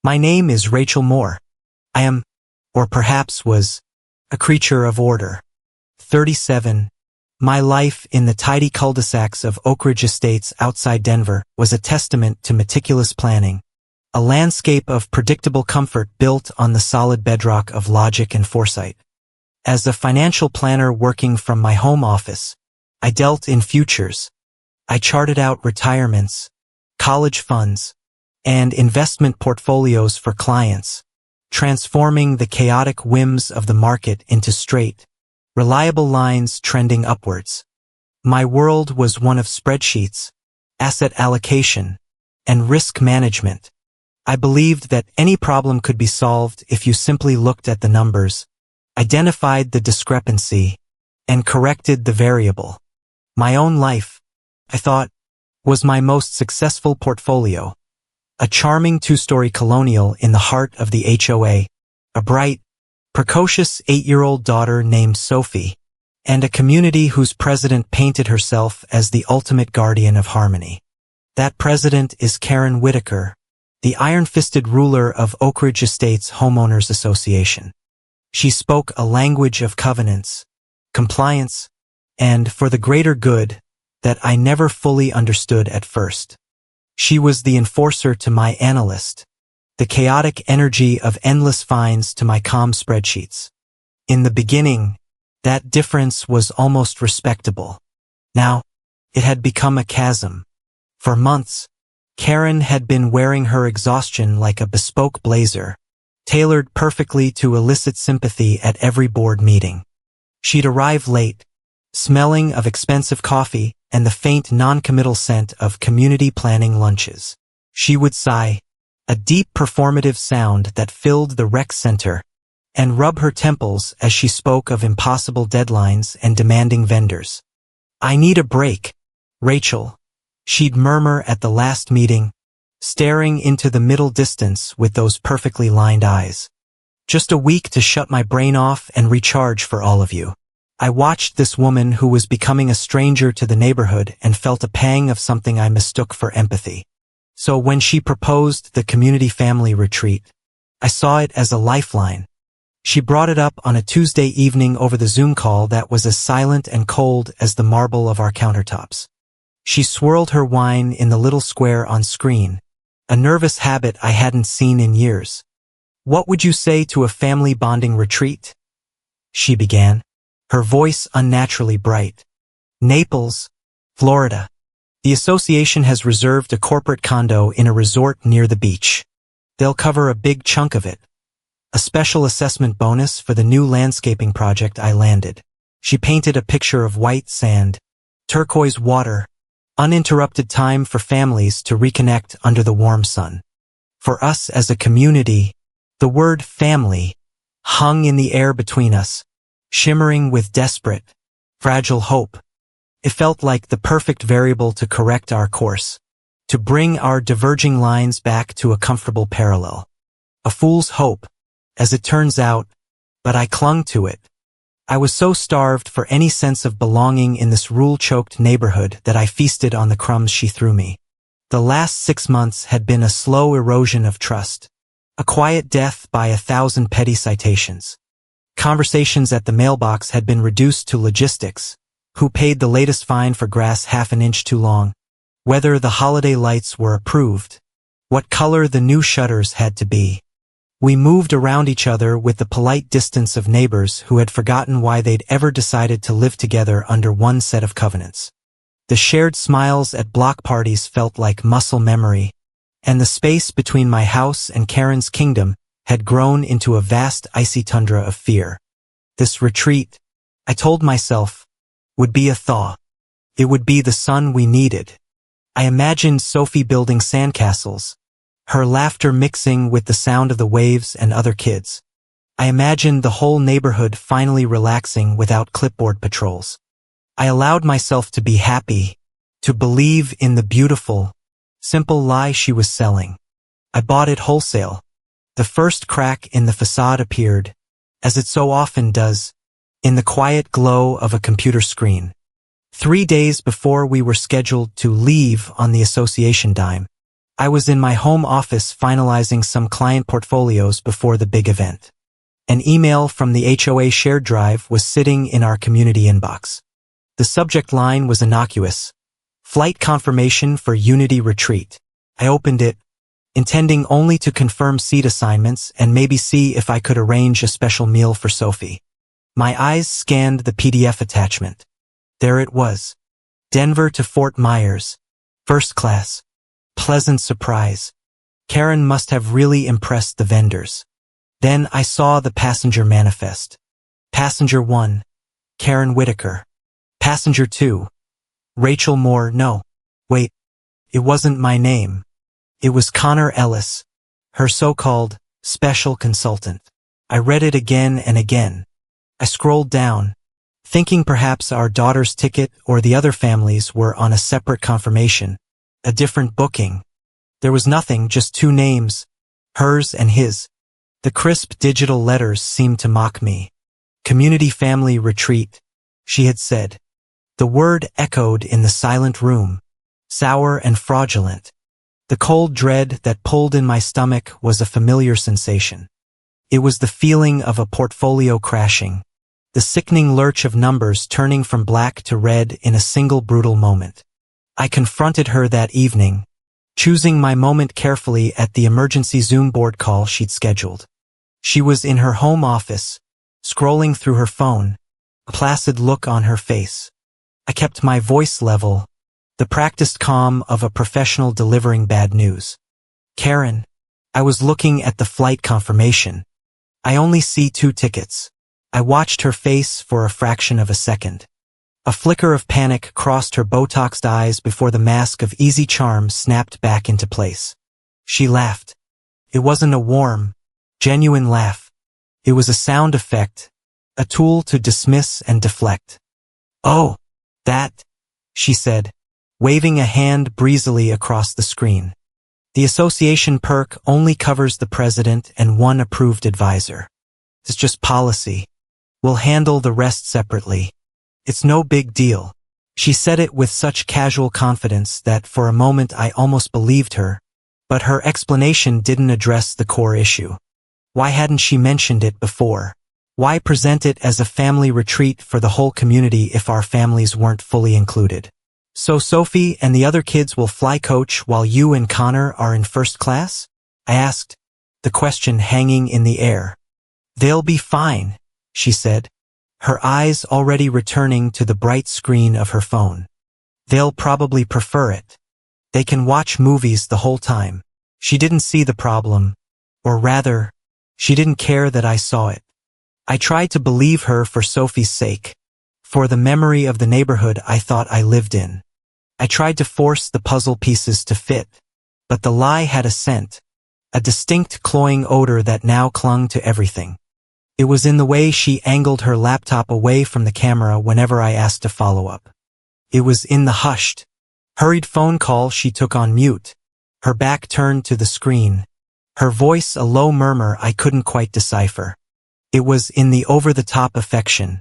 My name is Rachel Moore. I am, or perhaps was, a creature of order. 37. My life in the tidy cul-de-sacs of Oak Ridge Estates outside Denver was a testament to meticulous planning, a landscape of predictable comfort built on the solid bedrock of logic and foresight. As a financial planner working from my home office, I dealt in futures. I charted out retirements, college funds, and investment portfolios for clients, transforming the chaotic whims of the market into straight, reliable lines trending upwards. My world was one of spreadsheets, asset allocation, and risk management. I believed that any problem could be solved if you simply looked at the numbers, identified the discrepancy, and corrected the variable. My own life, I thought, was my most successful portfolio. A charming two-story colonial in the heart of the HOA, a bright, precocious 8-year-old daughter named Sophie, and a community whose president painted herself as the ultimate guardian of harmony. That president is Karen Whitaker, the iron-fisted ruler of Oak Ridge Estates Homeowners Association. She spoke a language of covenants, compliance, and for the greater good that I never fully understood at first. She was the enforcer to my analyst, the chaotic energy of endless fines to my calm spreadsheets. In the beginning, that difference was almost respectable. Now, it had become a chasm. For months, Karen had been wearing her exhaustion like a bespoke blazer, tailored perfectly to elicit sympathy at every board meeting. She'd arrive late, smelling of expensive coffee and the faint non-committal scent of community planning lunches. She would sigh, a deep performative sound that filled the rec center, and rub her temples as she spoke of impossible deadlines and demanding vendors. "I need a break, Rachel," she'd murmur at the last meeting, staring into the middle distance with those perfectly lined eyes. "Just a week to shut my brain off and recharge for all of you." I watched this woman who was becoming a stranger to the neighborhood and felt a pang of something I mistook for empathy. So when she proposed the community family retreat, I saw it as a lifeline. She brought it up on a Tuesday evening over the Zoom call that was as silent and cold as the marble of our countertops. She swirled her wine in the little square on screen, a nervous habit I hadn't seen in years. "What would you say to a family bonding retreat?" she began, her voice unnaturally bright. "Naples, Florida. The association has reserved a corporate condo in a resort near the beach. They'll cover a big chunk of it. A special assessment bonus for the new landscaping project I landed." She painted a picture of white sand, turquoise water, uninterrupted time for families to reconnect under the warm sun. For us as a community, the word family hung in the air between us, shimmering with desperate, fragile hope. It felt like the perfect variable to correct our course, to bring our diverging lines back to a comfortable parallel. A fool's hope, as it turns out, but I clung to it. I was so starved for any sense of belonging in this rule-choked neighborhood that I feasted on the crumbs she threw me. The last 6 months had been a slow erosion of trust, a quiet death by 1,000 petty citations. Conversations at the mailbox had been reduced to logistics: who paid the latest fine for grass half an inch too long, whether the holiday lights were approved, what color the new shutters had to be. We moved around each other with the polite distance of neighbors who had forgotten why they'd ever decided to live together under one set of covenants. The shared smiles at block parties felt like muscle memory, and the space between my house and Karen's kingdom had grown into a vast icy tundra of fear. This retreat, I told myself, would be a thaw. It would be the sun we needed. I imagined Sophie building sandcastles, her laughter mixing with the sound of the waves and other kids. I imagined the whole neighborhood finally relaxing without clipboard patrols. I allowed myself to be happy, to believe in the beautiful, simple lie she was selling. I bought it wholesale. The first crack in the facade appeared, as it so often does, in the quiet glow of a computer screen. 3 days before we were scheduled to leave on the association dime, I was in my home office finalizing some client portfolios before the big event. An email from the HOA shared drive was sitting in our community inbox. The subject line was innocuous: flight confirmation for Unity Retreat. I opened it, intending only to confirm seat assignments and maybe see if I could arrange a special meal for Sophie. My eyes scanned the PDF attachment. There it was. Denver to Fort Myers. First class. Pleasant surprise. Karen must have really impressed the vendors. Then I saw the passenger manifest. Passenger 1. Karen Whitaker. Passenger 2. Rachel Moore. No. Wait. It wasn't my name. It was Connor Ellis, her so-called special consultant. I read it again and again. I scrolled down, thinking perhaps our daughter's ticket or the other families were on a separate confirmation, a different booking. There was nothing, just two names, hers and his. The crisp digital letters seemed to mock me. Community Family Retreat, she had said. The word echoed in the silent room, sour and fraudulent. The cold dread that pulled in my stomach was a familiar sensation. It was the feeling of a portfolio crashing, the sickening lurch of numbers turning from black to red in a single brutal moment. I confronted her that evening, choosing my moment carefully at the emergency Zoom board call she'd scheduled. She was in her home office, scrolling through her phone, a placid look on her face. I kept my voice level, the practiced calm of a professional delivering bad news. Karen, I was looking at the flight confirmation. I only see 2 tickets. I watched her face for a fraction of a second. A flicker of panic crossed her Botoxed eyes before the mask of easy charm snapped back into place. She laughed. It wasn't a warm, genuine laugh. It was a sound effect, a tool to dismiss and deflect. Oh, that, she said, waving a hand breezily across the screen. The association perk only covers the president and 1 approved advisor. It's just policy. We'll handle the rest separately. It's no big deal. She said it with such casual confidence that for a moment I almost believed her, but her explanation didn't address the core issue. Why hadn't she mentioned it before? Why present it as a family retreat for the whole community if our families weren't fully included? So Sophie and the other kids will fly coach while you and Connor are in first class? I asked, the question hanging in the air. They'll be fine, she said, her eyes already returning to the bright screen of her phone. They'll probably prefer it. They can watch movies the whole time. She didn't see the problem, or rather, she didn't care that I saw it. I tried to believe her for Sophie's sake, for the memory of the neighborhood I thought I lived in. I tried to force the puzzle pieces to fit, but the lie had a scent, a distinct cloying odor that now clung to everything. It was in the way she angled her laptop away from the camera whenever I asked to follow up. It was in the hushed, hurried phone call she took on mute, her back turned to the screen, her voice a low murmur I couldn't quite decipher. It was in the over-the-top affection,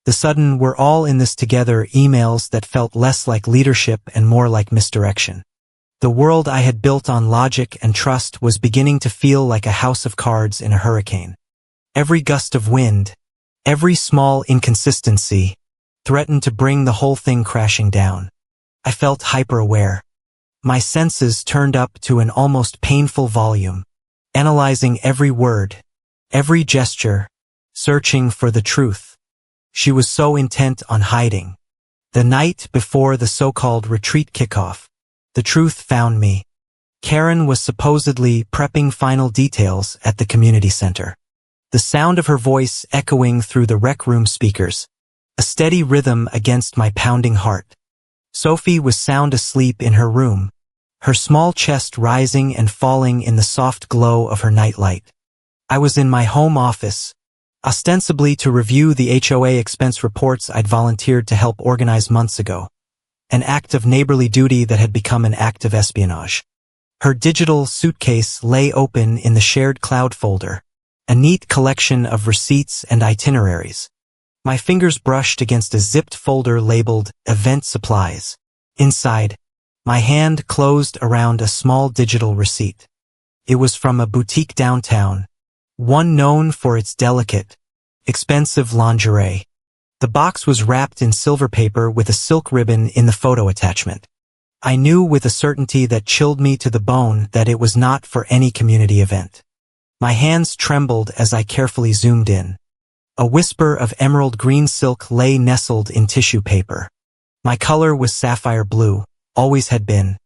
the sudden "we're all in this together" emails that felt less like leadership and more like misdirection. The world I had built on logic and trust was beginning to feel like a house of cards in a hurricane. Every gust of wind, every small inconsistency, threatened to bring the whole thing crashing down. I felt hyper-aware. My senses turned up to an almost painful volume, analyzing every word, every gesture, searching for the truth. She was so intent on hiding. The night before the so-called retreat kickoff, the truth found me. Karen was supposedly prepping final details at the community center. The sound of her voice echoing through the rec room speakers, a steady rhythm against my pounding heart. Sophie was sound asleep in her room, her small chest rising and falling in the soft glow of her nightlight. I was in my home office, ostensibly to review the HOA expense reports I'd volunteered to help organize months ago, an act of neighborly duty that had become an act of espionage. Her digital suitcase lay open in the shared cloud folder, a neat collection of receipts and itineraries. My fingers brushed against a zipped folder labeled Event Supplies. Inside, My hand closed around a small digital receipt. It was from a boutique downtown, one known for its delicate, expensive lingerie. The box was wrapped in silver paper with a silk ribbon in the photo attachment. I knew with a certainty that chilled me to the bone that it was not for any community event. My hands trembled as I carefully zoomed in. A whisper of emerald green silk lay nestled in tissue paper. My color was sapphire blue, always had been.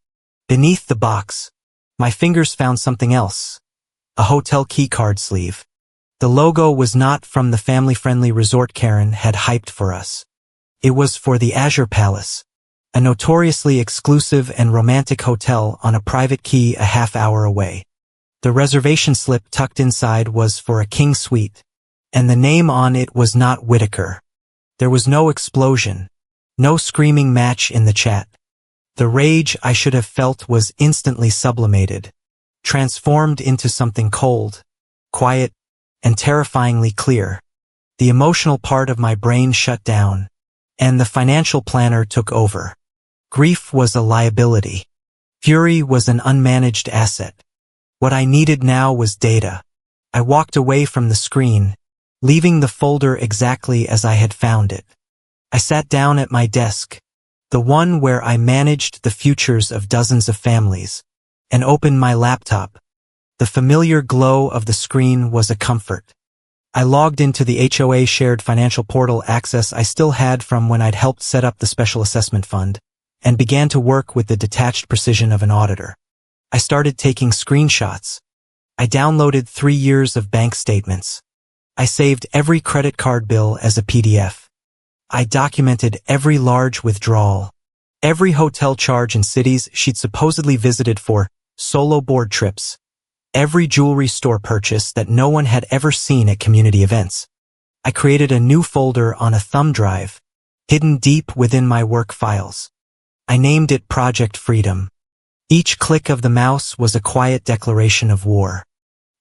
Beneath the box, my fingers found something else. A hotel keycard sleeve. The logo was not from the family-friendly resort Karen had hyped for us. It was for the Azure Palace, a notoriously exclusive and romantic hotel on a private key a half-hour away. The reservation slip tucked inside was for a king suite, and the name on it was not Whitaker. There was no explosion, no screaming match in the chat. The rage I should have felt was instantly sublimated, transformed into something cold, quiet, and terrifyingly clear. The emotional part of my brain shut down, and the financial planner took over. Grief was a liability. Fury was an unmanaged asset. What I needed now was data. I walked away from the screen, leaving the folder exactly as I had found it. I sat down at my desk, the one where I managed the futures of dozens of families, and opened my laptop. The familiar glow of the screen was a comfort. I logged into the HOA shared financial portal access I still had from when I'd helped set up the special assessment fund, and began to work with the detached precision of an auditor. I started taking screenshots. I downloaded 3 years of bank statements. I saved every credit card bill as a PDF. I documented every large withdrawal, every hotel charge in cities she'd supposedly visited for solo board trips, every jewelry store purchase that no one had ever seen at community events. I created a new folder on a thumb drive, hidden deep within my work files. I named it Project Freedom. Each click of the mouse was a quiet declaration of war.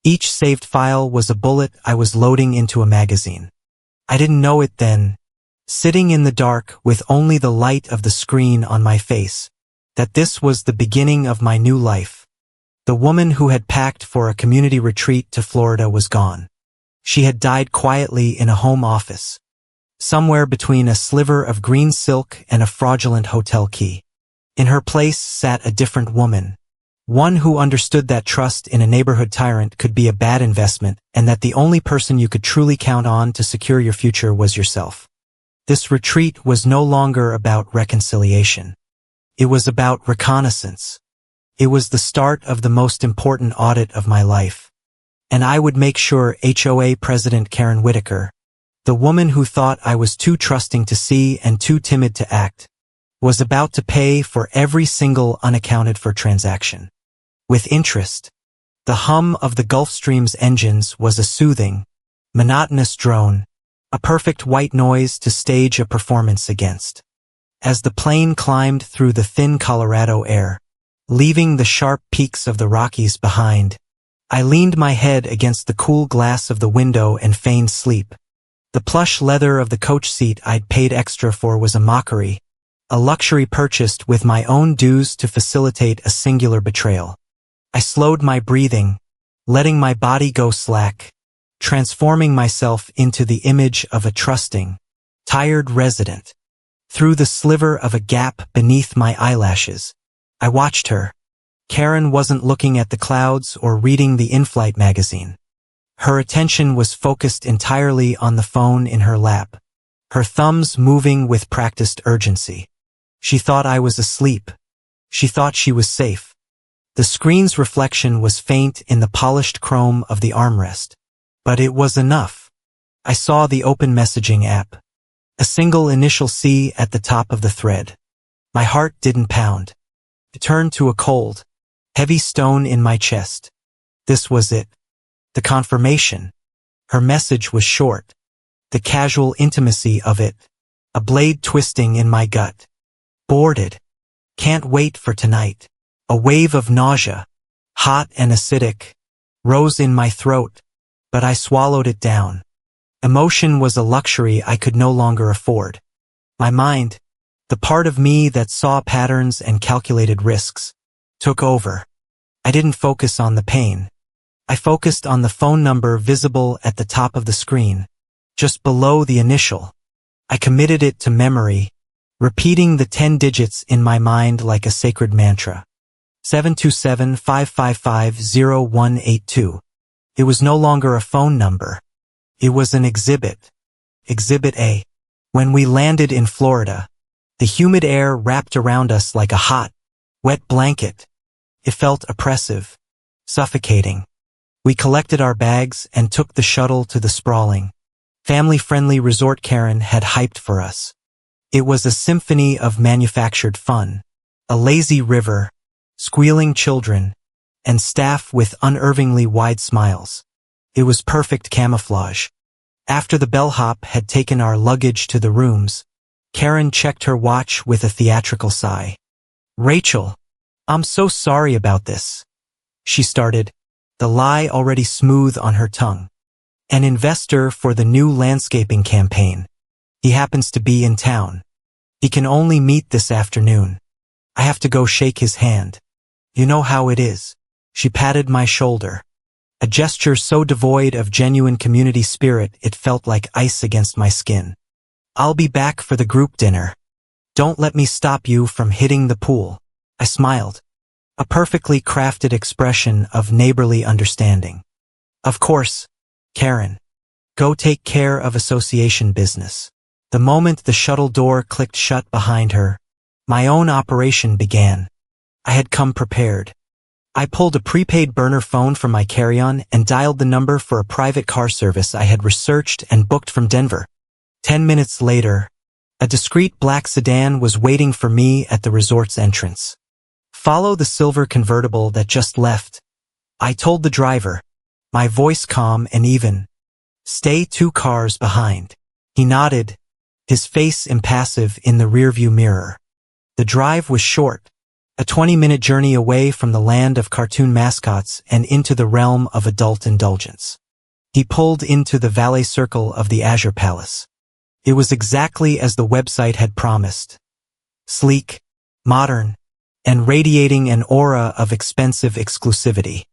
Each saved file was a bullet I was loading into a magazine. I didn't know it then, sitting in the dark with only the light of the screen on my face, that this was the beginning of my new life. The woman who had packed for a community retreat to Florida was gone. She had died quietly in a home office, somewhere between a sliver of green silk and a fraudulent hotel key. In her place sat a different woman, one who understood that trust in a neighborhood tyrant could be a bad investment and that the only person you could truly count on to secure your future was yourself. This retreat was no longer about reconciliation. It was about reconnaissance. It was the start of the most important audit of my life. And I would make sure HOA President Karen Whitaker, the woman who thought I was too trusting to see and too timid to act, was about to pay for every single unaccounted-for transaction. With interest, the hum of the Gulfstream's engines was a soothing, monotonous drone, a perfect white noise to stage a performance against. As the plane climbed through the thin Colorado air, leaving the sharp peaks of the Rockies behind, I leaned my head against the cool glass of the window and feigned sleep. The plush leather of the coach seat I'd paid extra for was a mockery, a luxury purchased with my own dues to facilitate a singular betrayal. I slowed my breathing, letting my body go slack, transforming myself into the image of a trusting, tired resident. Through the sliver of a gap beneath my eyelashes, I watched her. Karen wasn't looking at the clouds or reading the in-flight magazine. Her attention was focused entirely on the phone in her lap, her thumbs moving with practiced urgency. She thought I was asleep. She thought she was safe. The screen's reflection was faint in the polished chrome of the armrest. But it was enough. I saw the open messaging app. A single initial C at the top of the thread. My heart didn't pound. It turned to a cold, heavy stone in my chest. This was it. The confirmation. Her message was short. The casual intimacy of it. A blade twisting in my gut. Boarded. Can't wait for tonight. A wave of nausea, hot and acidic, rose in my throat, but I swallowed it down. Emotion was a luxury I could no longer afford. My mind, The part of me that saw patterns and calculated risks took over. I didn't focus on the pain. I focused on the phone number visible at the top of the screen, just below the initial. I committed it to memory, repeating the 10 digits in my mind like a sacred mantra. 727-555-0182. It was no longer a phone number. It was an exhibit. Exhibit A. When we landed in Florida, the humid air wrapped around us like a hot, wet blanket. It felt oppressive, suffocating. We collected our bags and took the shuttle to the sprawling, family-friendly resort Karen had hyped for us. It was a symphony of manufactured fun, a lazy river, squealing children, and staff with unervingly wide smiles. It was perfect camouflage. After the bellhop had taken our luggage to the rooms, Karen checked her watch with a theatrical sigh. "Rachel, I'm so sorry about this," she started, the lie already smooth on her tongue. "An investor for the new landscaping campaign. He happens to be in town. He can only meet this afternoon. I have to go shake his hand. You know how it is." She patted my shoulder, a gesture so devoid of genuine community spirit it felt like ice against my skin. "I'll be back for the group dinner. Don't let me stop you from hitting the pool." I smiled, a perfectly crafted expression of neighborly understanding. "Of course, Karen. Go take care of association business." The moment the shuttle door clicked shut behind her, my own operation began. I had come prepared. I pulled a prepaid burner phone from my carry-on and dialed the number for a private car service I had researched and booked from Denver. 10 minutes later, a discreet black sedan was waiting for me at the resort's entrance. "Follow the silver convertible that just left," I told the driver, my voice calm and even. "Stay 2 cars behind." He nodded, his face impassive in the rearview mirror. The drive was short, a 20-minute journey away from the land of cartoon mascots and into the realm of adult indulgence. He pulled into the valet circle of the Azure Palace. It was exactly as the website had promised. Sleek, modern, and radiating an aura of expensive exclusivity.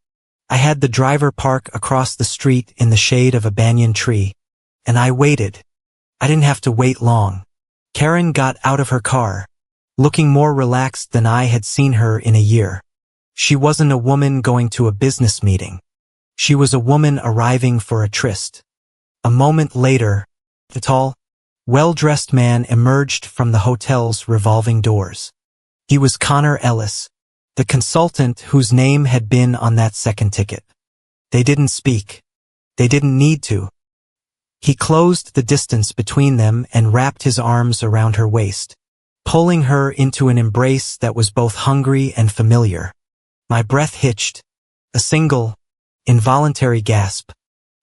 I had the driver park across the street in the shade of a banyan tree, and I waited. I didn't have to wait long. Karen got out of her car, looking more relaxed than I had seen her in a year. She wasn't a woman going to a business meeting. She was a woman arriving for a tryst. A moment later, the tall, well-dressed man emerged from the hotel's revolving doors. He was Connor Ellis, the consultant whose name had been on that second ticket. They didn't speak. They didn't need to. He closed the distance between them and wrapped his arms around her waist, pulling her into an embrace that was both hungry and familiar. My breath hitched, a single, involuntary gasp.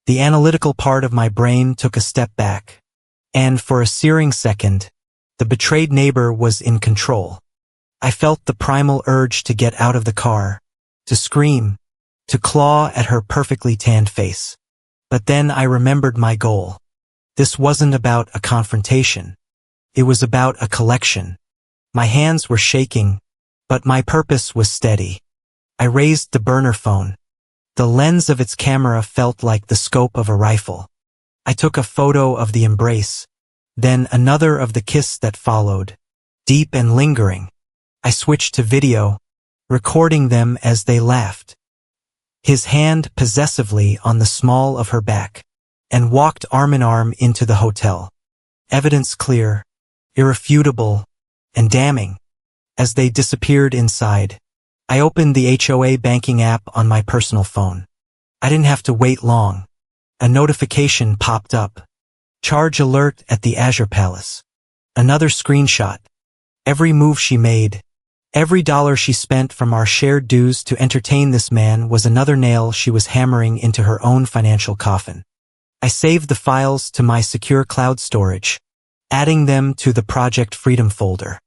The analytical part of my brain took a step back, and for a searing second, the betrayed neighbor was in control. I felt the primal urge to get out of the car, to scream, to claw at her perfectly tanned face. But then I remembered my goal. This wasn't about a confrontation. It was about a collection. My hands were shaking, but my purpose was steady. I raised the burner phone. The lens of its camera felt like the scope of a rifle. I took a photo of the embrace, then another of the kiss that followed, deep and lingering. I switched to video, recording them as they laughed. His hand possessively on the small of her back, and walked arm in arm into the hotel. Evidence clear, irrefutable, and damning. As they disappeared inside, I opened the HOA banking app on my personal phone. I didn't have to wait long. A notification popped up. Charge alert at the Azure Palace. Another screenshot. Every move she made, every dollar she spent from our shared dues to entertain this man was another nail she was hammering into her own financial coffin. I saved the files to my secure cloud storage, adding them to the Project Freedom folder.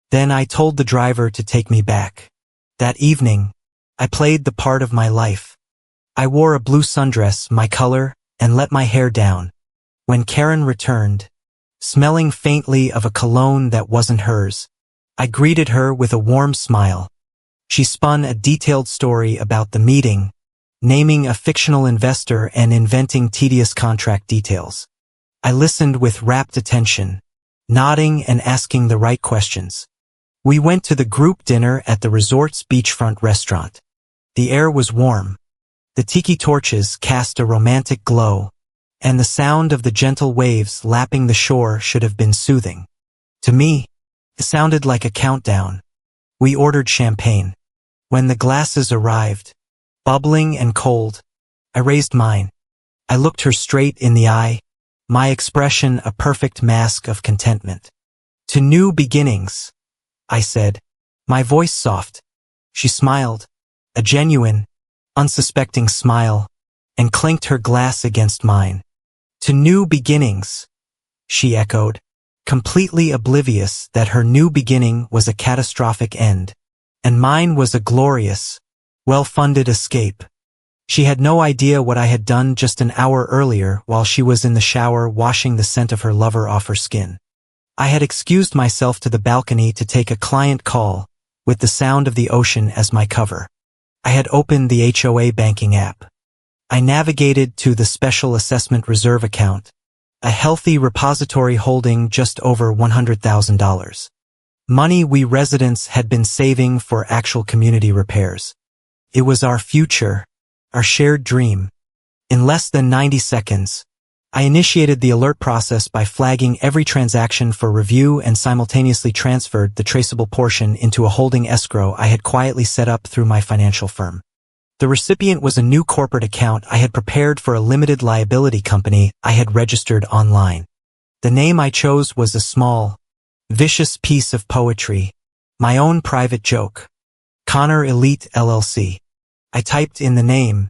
Then I told the driver to take me back. That evening, I played the part of my life. I wore a blue sundress, my color, and let my hair down. When Karen returned, smelling faintly of a cologne that wasn't hers. I greeted her with a warm smile. She spun a detailed story about the meeting, naming a fictional investor and inventing tedious contract details. I listened with rapt attention, nodding and asking the right questions. We went to the group dinner at the resort's beachfront restaurant. The air was warm. The tiki torches cast a romantic glow, and the sound of the gentle waves lapping the shore should have been soothing. To me, it sounded like a countdown. We ordered champagne. When the glasses arrived, bubbling and cold, I raised mine. I looked her straight in the eye, my expression a perfect mask of contentment. To new beginnings, I said, my voice soft. She smiled, a genuine, unsuspecting smile, and clinked her glass against mine. To new beginnings, she echoed, completely oblivious that her new beginning was a catastrophic end, and mine was a glorious, well-funded escape. She had no idea what I had done just an hour earlier while she was in the shower washing the scent of her lover off her skin. I had excused myself to the balcony to take a client call, with the sound of the ocean as my cover. I had opened the HOA banking app. I navigated to the Special Assessment Reserve account, a healthy repository holding just over $100,000. Money we residents had been saving for actual community repairs. It was our future, our shared dream. In less than 90 seconds, I initiated the alert process by flagging every transaction for review and simultaneously transferred the traceable portion into a holding escrow I had quietly set up through my financial firm. The recipient was a new corporate account I had prepared for a limited liability company I had registered online. The name I chose was a small, vicious piece of poetry, my own private joke. Connor Elite LLC. I typed in the name,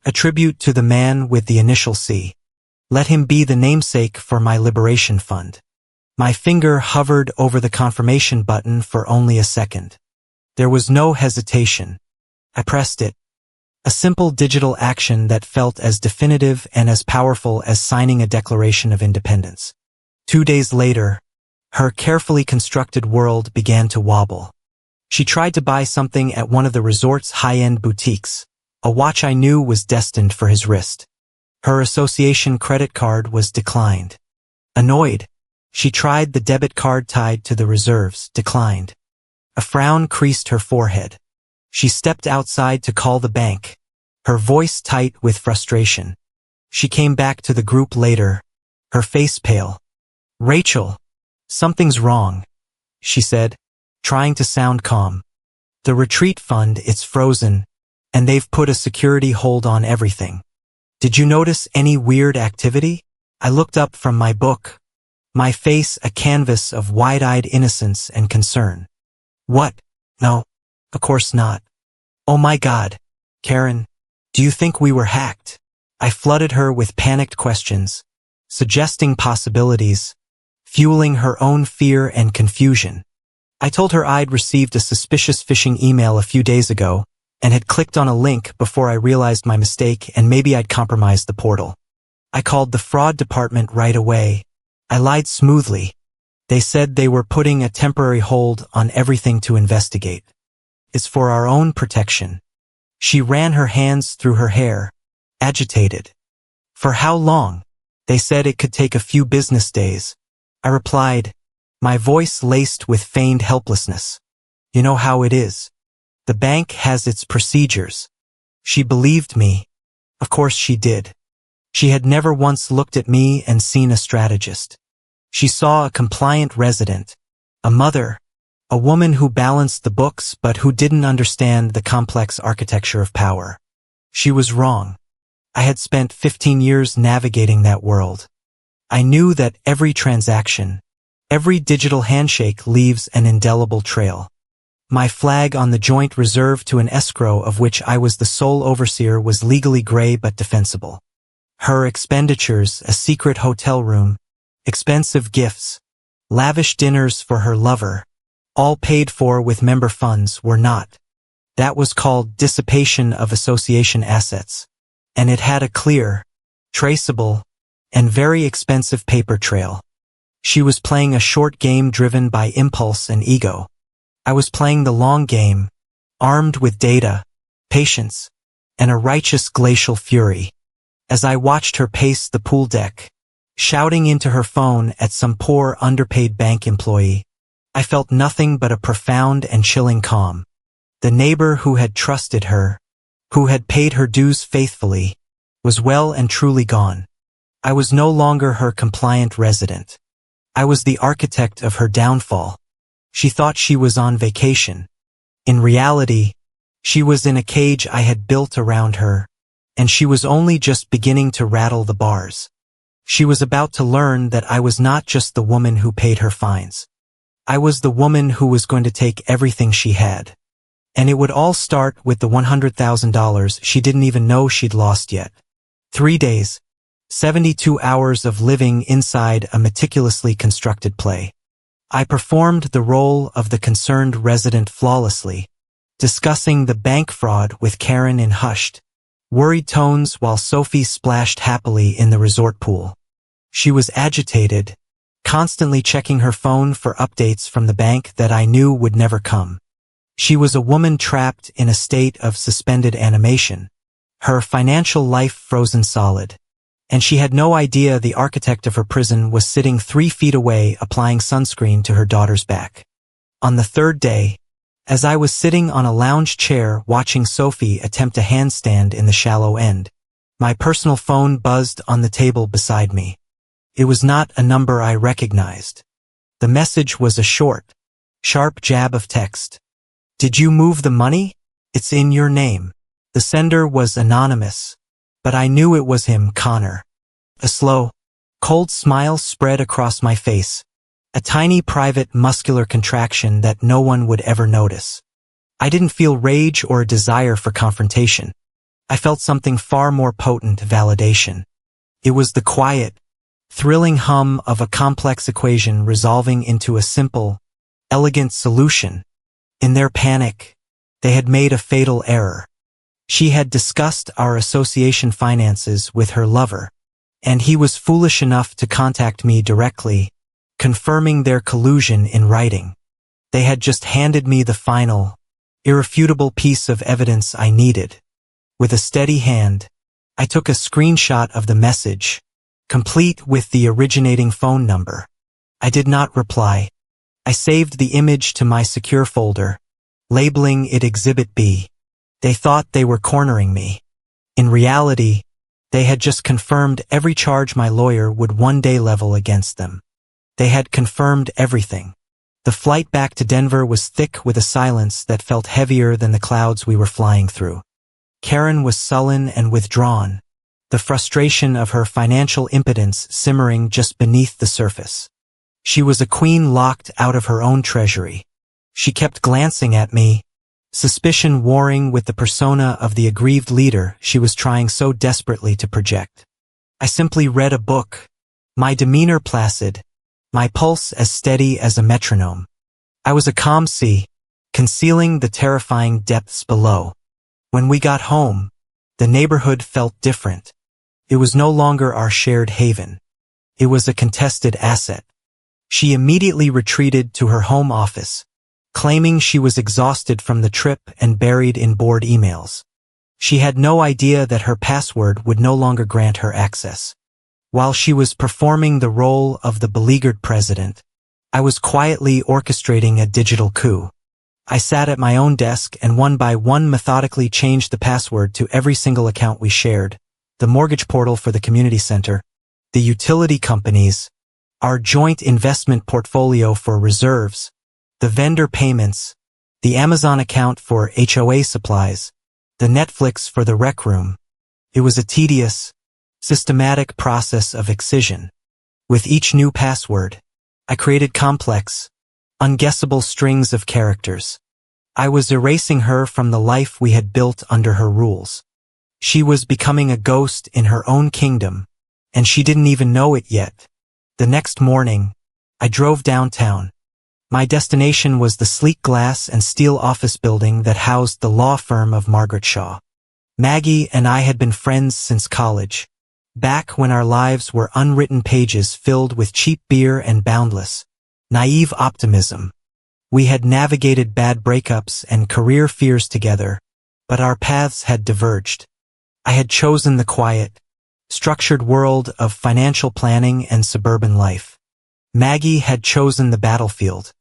a tribute to the man with the initial C. Let him be the namesake for my liberation fund. My finger hovered over the confirmation button for only a second. There was no hesitation. I pressed it. A simple digital action that felt as definitive and as powerful as signing a Declaration of Independence. 2 days later, her carefully constructed world began to wobble. She tried to buy something at one of the resort's high-end boutiques, a watch I knew was destined for his wrist. Her association credit card was declined. Annoyed, she tried the debit card tied to the reserves, declined. A frown creased her forehead. She stepped outside to call the bank, her voice tight with frustration. She came back to the group later, her face pale. "Rachel, something's wrong," she said, trying to sound calm. "The retreat fund, it's frozen, and they've put a security hold on everything. Did you notice any weird activity?" I looked up from my book, my face a canvas of wide-eyed innocence and concern. "What? No, of course not. Oh my God, Karen, do you think we were hacked?" I flooded her with panicked questions, suggesting possibilities, fueling her own fear and confusion. I told her I'd received a suspicious phishing email a few days ago and had clicked on a link before I realized my mistake and maybe I'd compromised the portal. I called the fraud department right away. I lied smoothly. They said they were putting a temporary hold on everything to investigate. "It's for our own protection." She ran her hands through her hair, agitated. "For how long?" They said it could take a few business days. I replied, my voice laced with feigned helplessness. "You know how it is. The bank has its procedures." She believed me. Of course she did. She had never once looked at me and seen a strategist. She saw a compliant resident, a mother, a woman who balanced the books but who didn't understand the complex architecture of power. She was wrong. I had spent 15 years navigating that world. I knew that every transaction, every digital handshake leaves an indelible trail. My flag on the joint reserve to an escrow of which I was the sole overseer was legally gray but defensible. Her expenditures, a secret hotel room, expensive gifts, lavish dinners for her lover, all paid for with member funds, were not. That was called dissipation of association assets, and it had a clear, traceable, and very expensive paper trail. She was playing a short game driven by impulse and ego. I was playing the long game, armed with data, patience, and a righteous glacial fury. As I watched her pace the pool deck, shouting into her phone at some poor underpaid bank employee, I felt nothing but a profound and chilling calm. The neighbor who had trusted her, who had paid her dues faithfully, was well and truly gone. I was no longer her compliant resident. I was the architect of her downfall. She thought she was on vacation. In reality, she was in a cage I had built around her, and she was only just beginning to rattle the bars. She was about to learn that I was not just the woman who paid her fines. I was the woman who was going to take everything she had. And it would all start with the $100,000 she didn't even know she'd lost yet. 3 days, 72 hours of living inside a meticulously constructed play. I performed the role of the concerned resident flawlessly, discussing the bank fraud with Karen in hushed, worried tones while Sophie splashed happily in the resort pool. She was agitated, constantly checking her phone for updates from the bank that I knew would never come. She was a woman trapped in a state of suspended animation, her financial life frozen solid, and she had no idea the architect of her prison was sitting 3 feet away applying sunscreen to her daughter's back. On the 3rd day, as I was sitting on a lounge chair watching Sophie attempt a handstand in the shallow end, my personal phone buzzed on the table beside me. It was not a number I recognized. The message was a short, sharp jab of text. "Did you move the money? It's in your name." The sender was anonymous, but I knew it was him, Connor. A slow, cold smile spread across my face, a tiny private muscular contraction that no one would ever notice. I didn't feel rage or a desire for confrontation. I felt something far more potent, validation. It was the quiet, thrilling hum of a complex equation resolving into a simple, elegant solution. In their panic, they had made a fatal error. She had discussed our association finances with her lover, and he was foolish enough to contact me directly, confirming their collusion in writing. They had just handed me the final, irrefutable piece of evidence I needed. With a steady hand, I took a screenshot of the message, complete with the originating phone number. I did not reply. I saved the image to my secure folder, labeling it Exhibit B. They thought they were cornering me. In reality, they had just confirmed every charge my lawyer would one day level against them. They had confirmed everything. The flight back to Denver was thick with a silence that felt heavier than the clouds we were flying through. Karen was sullen and withdrawn, the frustration of her financial impotence simmering just beneath the surface. She was a queen locked out of her own treasury. She kept glancing at me, suspicion warring with the persona of the aggrieved leader she was trying so desperately to project. I simply read a book, my demeanor placid, my pulse as steady as a metronome. I was a calm sea, concealing the terrifying depths below. When we got home, the neighborhood felt different. It was no longer our shared haven. It was a contested asset. She immediately retreated to her home office, claiming she was exhausted from the trip and buried in bored emails. She had no idea that her password would no longer grant her access. While she was performing the role of the beleaguered president, I was quietly orchestrating a digital coup. I sat at my own desk and one by one methodically changed the password to every single account we shared, the mortgage portal for the community center, the utility companies, our joint investment portfolio for reserves, the vendor payments, the Amazon account for HOA supplies, the Netflix for the rec room. It was a tedious, systematic process of excision. With each new password, I created complex, unguessable strings of characters. I was erasing her from the life we had built under her rules. She was becoming a ghost in her own kingdom, and she didn't even know it yet. The next morning, I drove downtown. My destination was the sleek glass and steel office building that housed the law firm of Margaret Shaw. Maggie and I had been friends since college. Back when our lives were unwritten pages filled with cheap beer and boundless, naive optimism. We had navigated bad breakups and career fears together, but our paths had diverged. I had chosen the quiet, structured world of financial planning and suburban life. Maggie had chosen the battlefield.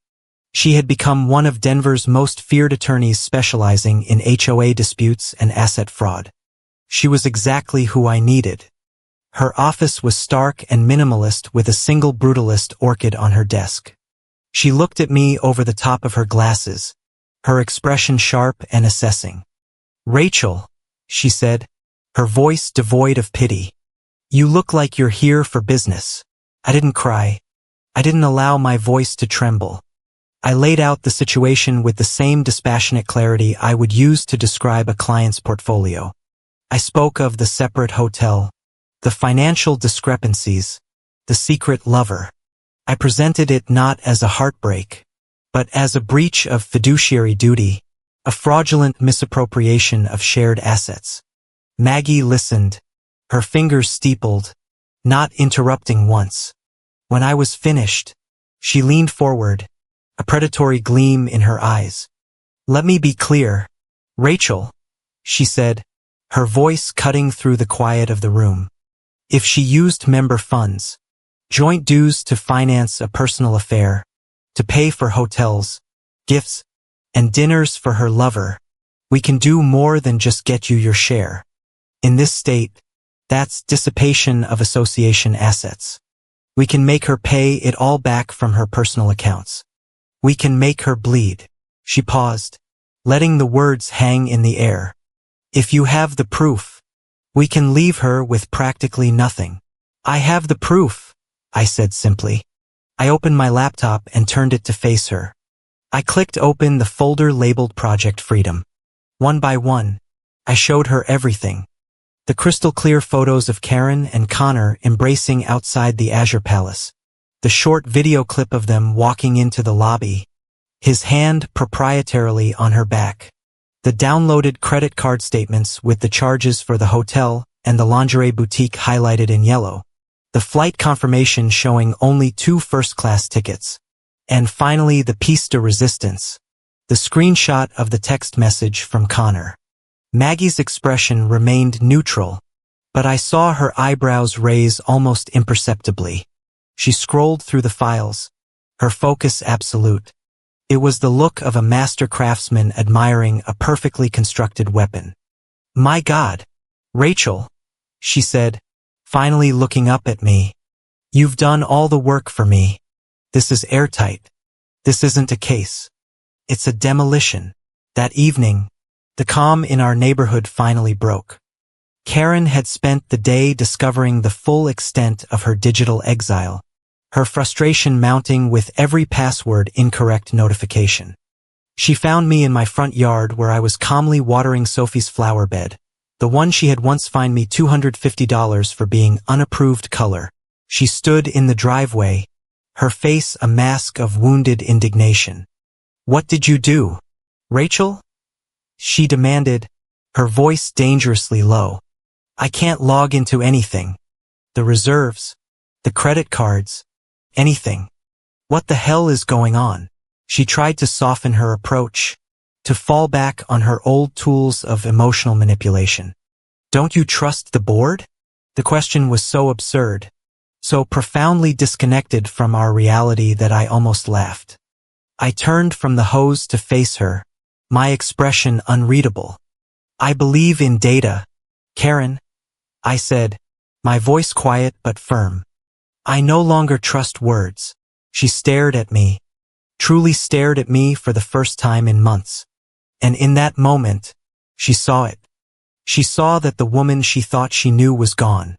She had become one of Denver's most feared attorneys specializing in HOA disputes and asset fraud. She was exactly who I needed. Her office was stark and minimalist with a single brutalist orchid on her desk. She looked at me over the top of her glasses, her expression sharp and assessing. "Rachel," she said, her voice devoid of pity. "You look like you're here for business." I didn't cry. I didn't allow my voice to tremble. I laid out the situation with the same dispassionate clarity I would use to describe a client's portfolio. I spoke of the separate hotel, the financial discrepancies, the secret lover. I presented it not as a heartbreak, but as a breach of fiduciary duty, a fraudulent misappropriation of shared assets. Maggie listened, her fingers steepled, not interrupting once. When I was finished, she leaned forward, a predatory gleam in her eyes. "Let me be clear, Rachel," she said, her voice cutting through the quiet of the room. "If she used member funds, joint dues to finance a personal affair, to pay for hotels, gifts, and dinners for her lover, we can do more than just get you your share. In this state, that's dissipation of association assets. We can make her pay it all back from her personal accounts. We can make her bleed." She paused, letting the words hang in the air. "If you have the proof, we can leave her with practically nothing." "I have the proof," I said simply. I opened my laptop and turned it to face her. I clicked open the folder labeled Project Freedom. One by one, I showed her everything. The crystal-clear photos of Karen and Connor embracing outside the Azure Palace. The short video clip of them walking into the lobby, his hand proprietarily on her back. The downloaded credit card statements with the charges for the hotel and the lingerie boutique highlighted in yellow. The flight confirmation showing only 2 first-class tickets. And finally the piece de resistance, the screenshot of the text message from Connor. Maggie's expression remained neutral, but I saw her eyebrows raise almost imperceptibly. She scrolled through the files, her focus absolute. It was the look of a master craftsman admiring a perfectly constructed weapon. "My God, Rachel," she said, finally looking up at me. "You've done all the work for me. This is airtight. This isn't a case. It's a demolition." That evening, the calm in our neighborhood finally broke. Karen had spent the day discovering the full extent of her digital exile, her frustration mounting with every password incorrect notification. She found me in my front yard where I was calmly watering Sophie's flower bed, the one she had once fined me $250 for being unapproved color. She stood in the driveway, her face a mask of wounded indignation. "What did you do, Rachel?" she demanded, her voice dangerously low. "I can't log into anything. The reserves, the credit cards, anything. What the hell is going on?" She tried to soften her approach, to fall back on her old tools of emotional manipulation. "Don't you trust the board?" The question was so absurd, so profoundly disconnected from our reality that I almost laughed. I turned from the hose to face her, my expression unreadable. "I believe in data, Karen," I said, my voice quiet but firm. "I no longer trust words." She stared at me, truly stared at me for the first time in months. And in that moment, she saw it. She saw that the woman she thought she knew was gone.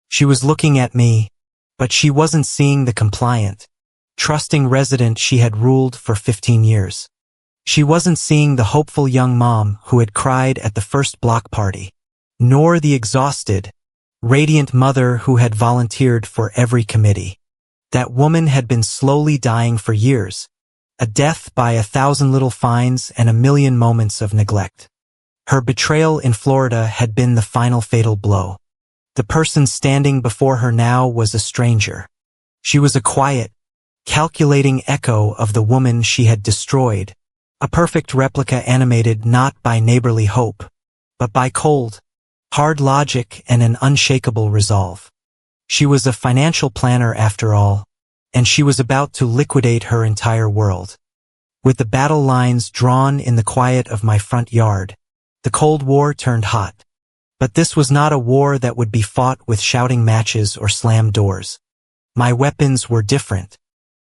She was looking at me, but she wasn't seeing the compliant, trusting resident she had ruled for 15 years. She wasn't seeing the hopeful young mom who had cried at the first block party, nor the exhausted, radiant mother who had volunteered for every committee. That woman had been slowly dying for years, a death by 1,000 little fines and 1,000,000 moments of neglect. Her betrayal in Florida had been the final fatal blow. The person standing before her now was a stranger. She was a quiet, calculating echo of the woman she had destroyed, a perfect replica animated not by neighborly hope, but by cold, hard logic and an unshakable resolve. She was a financial planner after all, and she was about to liquidate her entire world. With the battle lines drawn in the quiet of my front yard, the Cold War turned hot. But this was not a war that would be fought with shouting matches or slammed doors. My weapons were different.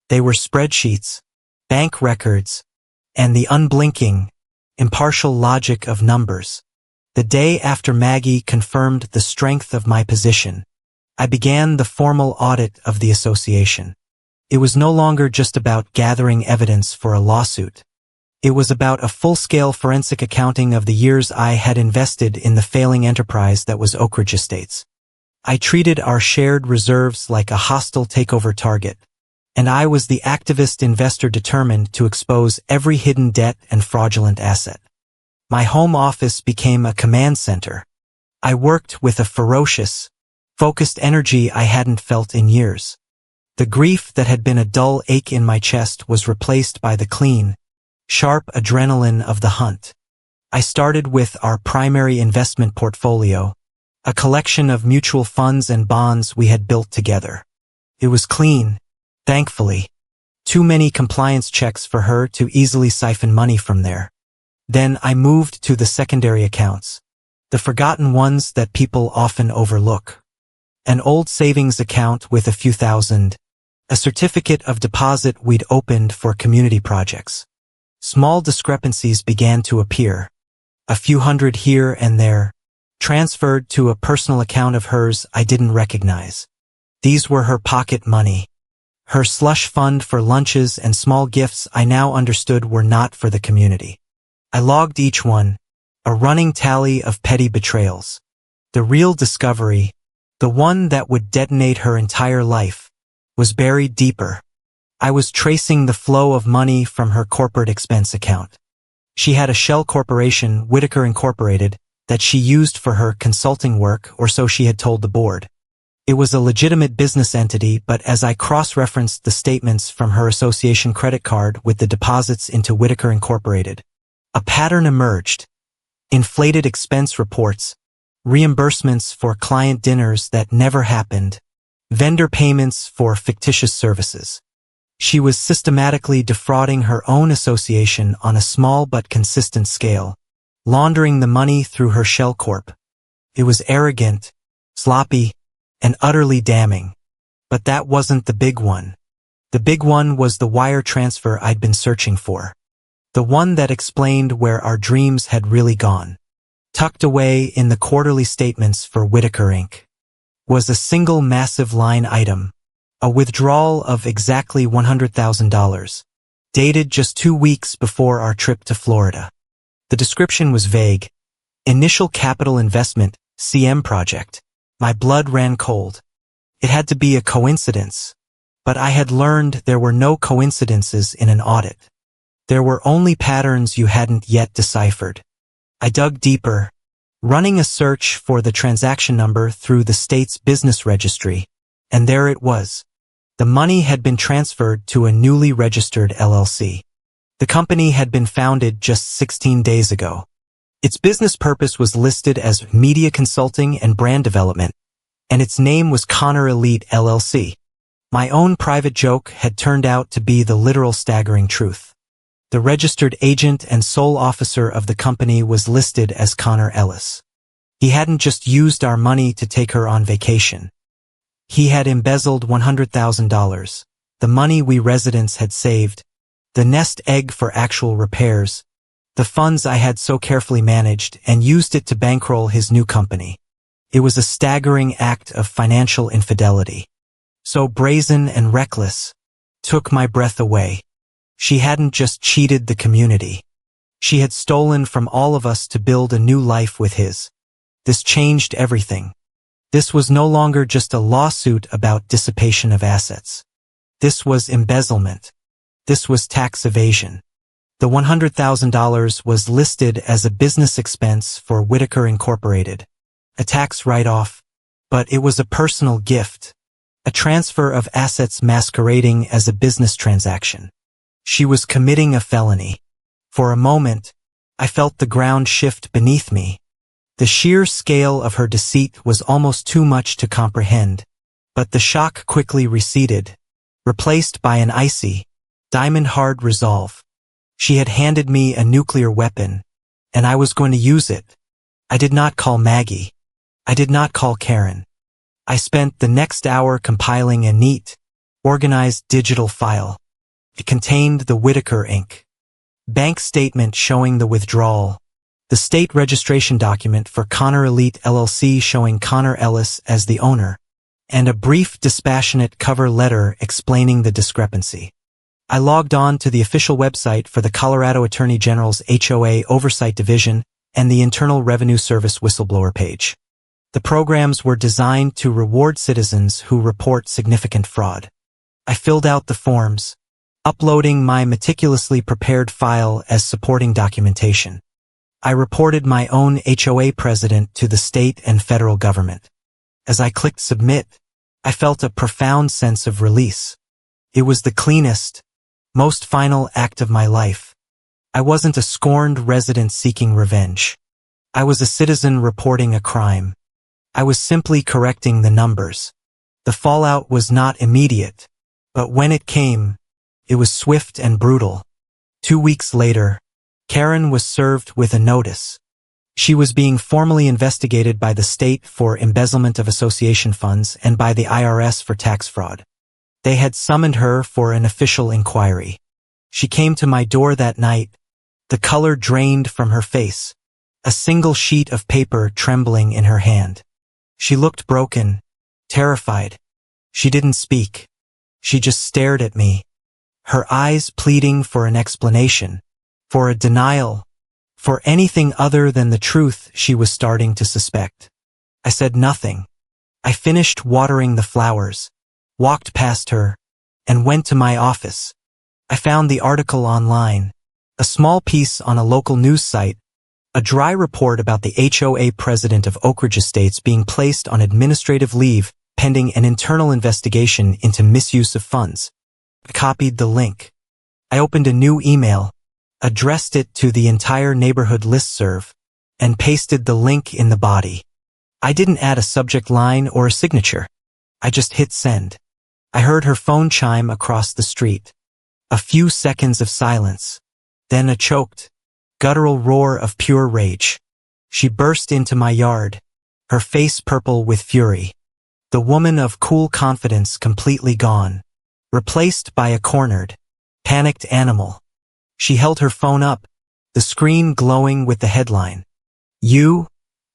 They were spreadsheets, bank records, and the unblinking, impartial logic of numbers. The day after Maggie confirmed the strength of my position, I began the formal audit of the association. It was no longer just about gathering evidence for a lawsuit. It was about a full-scale forensic accounting of the years I had invested in the failing enterprise that was Oak Ridge Estates. I treated our shared reserves like a hostile takeover target, and I was the activist investor determined to expose every hidden debt and fraudulent asset. My home office became a command center. I worked with a ferocious, focused energy I hadn't felt in years. The grief that had been a dull ache in my chest was replaced by the clean, sharp adrenaline of the hunt. I started with our primary investment portfolio, a collection of mutual funds and bonds we had built together. It was clean, thankfully. Too many compliance checks for her to easily siphon money from there. Then I moved to the secondary accounts, the forgotten ones that people often overlook. An old savings account with a few thousand, a certificate of deposit we'd opened for community projects. Small discrepancies began to appear, a few hundred here and there, transferred to a personal account of hers I didn't recognize. These were her pocket money, her slush fund for lunches and small gifts I now understood were not for the community. I logged each one, a running tally of petty betrayals. The real discovery, the one that would detonate her entire life, was buried deeper. I was tracing the flow of money from her corporate expense account. She had a shell corporation, Whitaker Incorporated, that she used for her consulting work, or so she had told the board. It was a legitimate business entity, but as I cross-referenced the statements from her association credit card with the deposits into Whitaker Incorporated, a pattern emerged. Inflated expense reports, reimbursements for client dinners that never happened, vendor payments for fictitious services. She was systematically defrauding her own association on a small but consistent scale, laundering the money through her shell corp. It was arrogant, sloppy, and utterly damning. But that wasn't the big one. The big one was the wire transfer I'd been searching for. The one that explained where our dreams had really gone. Tucked away in the quarterly statements for Whitaker Inc. was a single massive line item. A withdrawal of exactly $100,000, dated just 2 weeks before our trip to Florida. The description was vague. Initial capital investment, CM project. My blood ran cold. It had to be a coincidence. But I had learned there were no coincidences in an audit. There were only patterns you hadn't yet deciphered. I dug deeper, running a search for the transaction number through the state's business registry, and there it was. The money had been transferred to a newly registered LLC. The company had been founded just 16 days ago. Its business purpose was listed as media consulting and brand development, and its name was Connor Elite LLC. My own private joke had turned out to be the literal staggering truth. The registered agent and sole officer of the company was listed as Connor Ellis. He hadn't just used our money to take her on vacation. He had embezzled $100,000, the money we residents had saved, the nest egg for actual repairs, the funds I had so carefully managed, and used it to bankroll his new company. It was a staggering act of financial infidelity. So brazen and reckless, took my breath away. She hadn't just cheated the community. She had stolen from all of us to build a new life with his. This changed everything. This was no longer just a lawsuit about dissipation of assets. This was embezzlement. This was tax evasion. The $100,000 was listed as a business expense for Whitaker Incorporated, a tax write-off, But it was a personal gift, a transfer of assets masquerading as a business transaction. She was committing a felony. For a moment, I felt the ground shift beneath me. The sheer scale of her deceit was almost too much to comprehend, but the shock quickly receded, replaced by an icy, diamond-hard resolve. She had handed me a nuclear weapon, and I was going to use it. I did not call Maggie. I did not call Karen. I spent the next hour compiling a neat, organized digital file. It contained the Whitaker Inc. bank statement showing the withdrawal, the state registration document for Connor Elite LLC showing Connor Ellis as the owner, and a brief dispassionate cover letter explaining the discrepancy. I logged on to the official website for the Colorado Attorney General's HOA Oversight Division and the Internal Revenue Service whistleblower page. The programs were designed to reward citizens who report significant fraud. I filled out the forms, uploading my meticulously prepared file as supporting documentation. I reported my own HOA president to the state and federal government. As I clicked submit, I felt a profound sense of release. It was the cleanest, most final act of my life. I wasn't a scorned resident seeking revenge. I was a citizen reporting a crime. I was simply correcting the numbers. The fallout was not immediate, but when it came, it was swift and brutal. 2 weeks later, Karen was served with a notice. She was being formally investigated by the state for embezzlement of association funds and by the IRS for tax fraud. They had summoned her for an official inquiry. She came to my door that night, the color drained from her face, a single sheet of paper trembling in her hand. She looked broken, terrified. She didn't speak. She just stared at me, her eyes pleading for an explanation, for a denial, for anything other than the truth she was starting to suspect. I said nothing. I finished watering the flowers, walked past her, and went to my office. I found the article online, a small piece on a local news site, a dry report about the HOA president of Oak Ridge Estates being placed on administrative leave pending an internal investigation into misuse of funds. I copied the link. I opened a new email, addressed it to the entire neighborhood listserv, and pasted the link in the body. I didn't add a subject line or a signature. I just hit send. I heard her phone chime across the street. A few seconds of silence. Then a choked, guttural roar of pure rage. She burst into my yard, her face purple with fury. The woman of cool confidence completely gone, replaced by a cornered, panicked animal. She held her phone up, the screen glowing with the headline. "You?"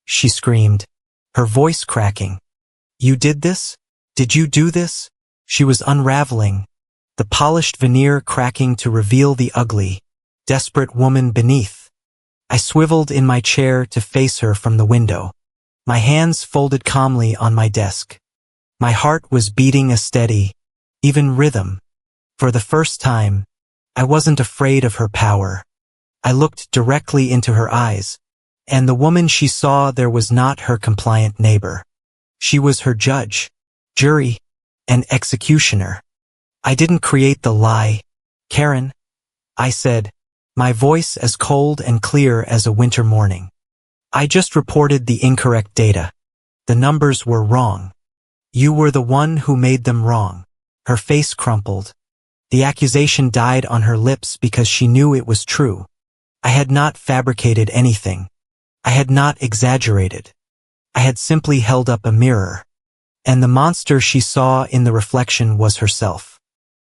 she screamed, her voice cracking. "You did this? Did you do this?" She was unraveling, the polished veneer cracking to reveal the ugly, desperate woman beneath. I swiveled in my chair to face her from the window, my hands folded calmly on my desk. My heart was beating a steady, even rhythm. For the first time, I wasn't afraid of her power. I looked directly into her eyes, and the woman she saw there was not her compliant neighbor. She was her judge, jury, and executioner. "I didn't create the lie, Karen," I said, my voice as cold and clear as a winter morning. "I just reported the incorrect data. The numbers were wrong. You were the one who made them wrong." Her face crumpled. The accusation died on her lips because she knew it was true. I had not fabricated anything. I had not exaggerated. I had simply held up a mirror, and the monster she saw in the reflection was herself.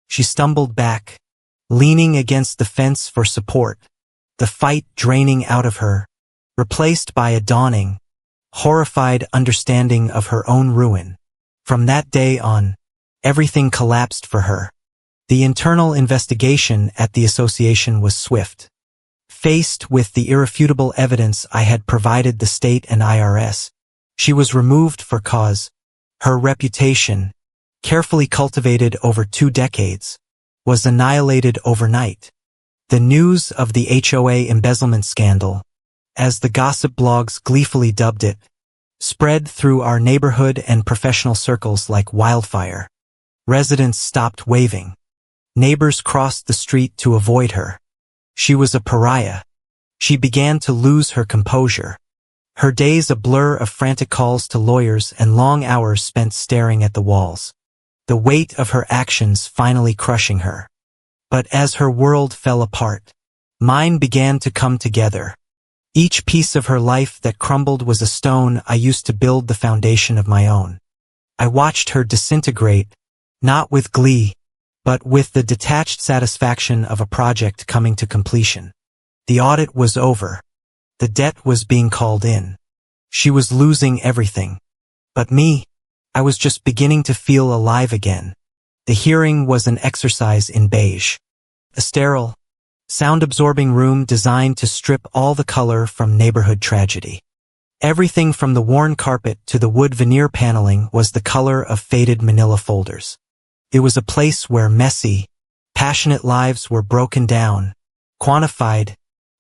She stumbled back, leaning against the fence for support, the fight draining out of her, replaced by a dawning, horrified understanding of her own ruin. From that day on, everything collapsed for her. The internal investigation at the association was swift. Faced with the irrefutable evidence I had provided the state and IRS, she was removed for cause. Her reputation, carefully cultivated over 2 decades, was annihilated overnight. The news of the HOA embezzlement scandal, as the gossip blogs gleefully dubbed it, spread through our neighborhood and professional circles like wildfire. Residents stopped waving. Neighbors crossed the street to avoid her. She was a pariah. She began to lose her composure. Her days a blur of frantic calls to lawyers and long hours spent staring at the walls. The weight of her actions finally crushing her. But as her world fell apart, mine began to come together. Each piece of her life that crumbled was a stone I used to build the foundation of my own. I watched her disintegrate, not with glee, but with the detached satisfaction of a project coming to completion. The audit was over. The debt was being called in. She was losing everything. But me, I was just beginning to feel alive again. The hearing was an exercise in beige. A sterile, sound-absorbing room designed to strip all the color from neighborhood tragedy. Everything from the worn carpet to the wood veneer paneling was the color of faded manila folders. It was a place where messy, passionate lives were broken down, quantified,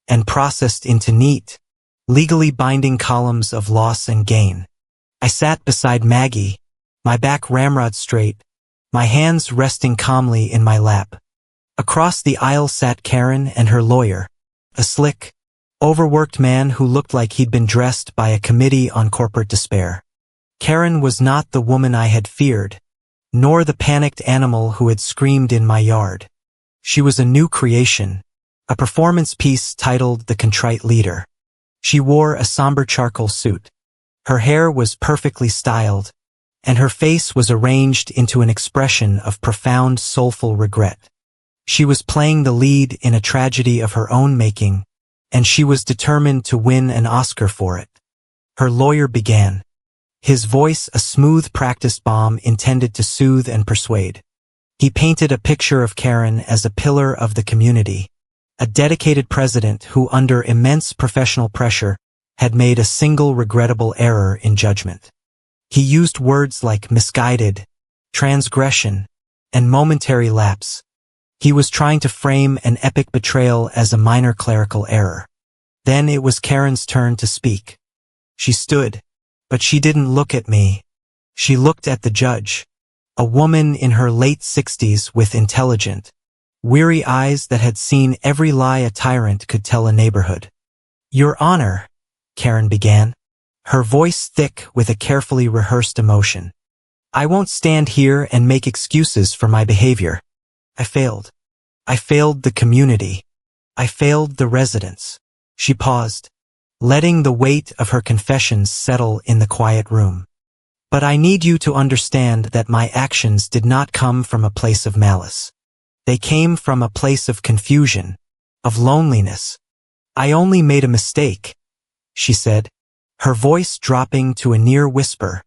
and processed into neat, legally binding columns of loss and gain. I sat beside Maggie, my back ramrod straight, my hands resting calmly in my lap. Across the aisle sat Karen and her lawyer, a slick, overworked man who looked like he'd been dressed by a committee on corporate despair. Karen was not the woman I had feared, nor the panicked animal who had screamed in my yard. She was a new creation, a performance piece titled The Contrite Leader. She wore a somber charcoal suit. Her hair was perfectly styled, and her face was arranged into an expression of profound soulful regret. She was playing the lead in a tragedy of her own making, and she was determined to win an Oscar for it. Her lawyer began, his voice a smooth practice bomb intended to soothe and persuade. He painted a picture of Karen as a pillar of the community, a dedicated president who, under immense professional pressure, had made a single regrettable error in judgment. He used words like misguided, transgression, and momentary lapse. He was trying to frame an epic betrayal as a minor clerical error. Then it was Karen's turn to speak. She stood, but she didn't look at me. She looked at the judge, a woman in her late 60s with intelligent, weary eyes that had seen every lie a tyrant could tell a neighborhood. "Your Honor," Karen began, her voice thick with a carefully rehearsed emotion. "I won't stand here and make excuses for my behavior. I failed. I failed the community. I failed the residents." She paused, letting the weight of her confessions settle in the quiet room. "But I need you to understand that my actions did not come from a place of malice. They came from a place of confusion, of loneliness. I only made a mistake," she said, her voice dropping to a near whisper,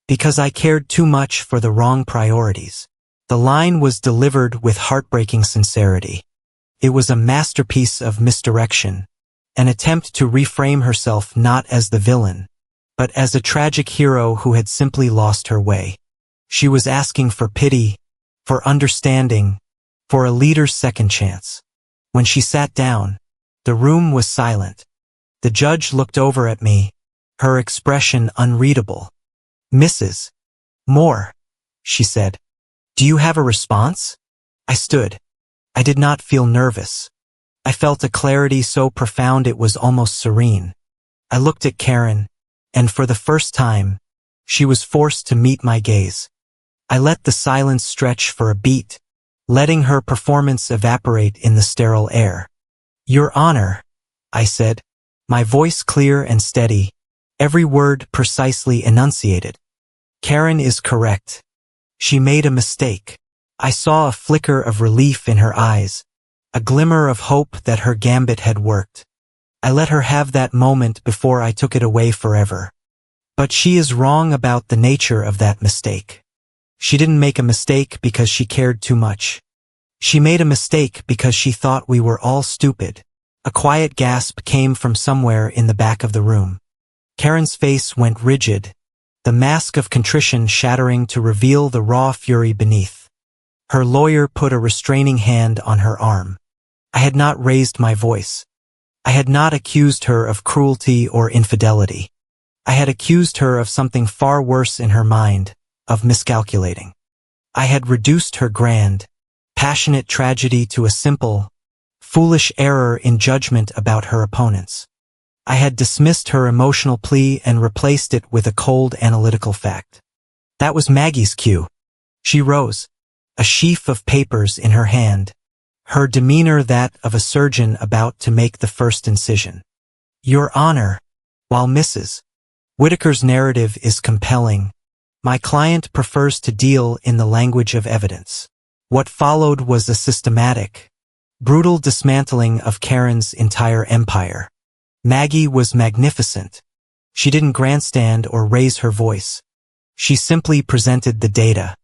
"because I cared too much for the wrong priorities." The line was delivered with heartbreaking sincerity. It was a masterpiece of misdirection, an attempt to reframe herself not as the villain, but as a tragic hero who had simply lost her way. She was asking for pity, for understanding, for a leader's second chance. When she sat down, the room was silent. The judge looked over at me, her expression unreadable. "Mrs. Moore," she said, "do you have a response?" I stood. I did not feel nervous. I felt a clarity so profound it was almost serene. I looked at Karen, and for the first time, she was forced to meet my gaze. I let the silence stretch for a beat, letting her performance evaporate in the sterile air. "Your Honor," I said, my voice clear and steady, every word precisely enunciated. "Karen is correct. She made a mistake." I saw a flicker of relief in her eyes, a glimmer of hope that her gambit had worked. I let her have that moment before I took it away forever. "But she is wrong about the nature of that mistake. She didn't make a mistake because she cared too much. She made a mistake because she thought we were all stupid." A quiet gasp came from somewhere in the back of the room. Karen's face went rigid, the mask of contrition shattering to reveal the raw fury beneath. Her lawyer put a restraining hand on her arm. I had not raised my voice. I had not accused her of cruelty or infidelity. I had accused her of something far worse in her mind, of miscalculating. I had reduced her grand, passionate tragedy to a simple, foolish error in judgment about her opponents. I had dismissed her emotional plea and replaced it with a cold analytical fact. That was Maggie's cue. She rose, a sheaf of papers in her hand, her demeanor that of a surgeon about to make the first incision. Your Honor, while Mrs. Whitaker's narrative is compelling, my client prefers to deal in the language of evidence. What followed was a systematic, brutal dismantling of Karen's entire empire. Maggie was magnificent. She didn't grandstand or raise her voice. She simply presented the data.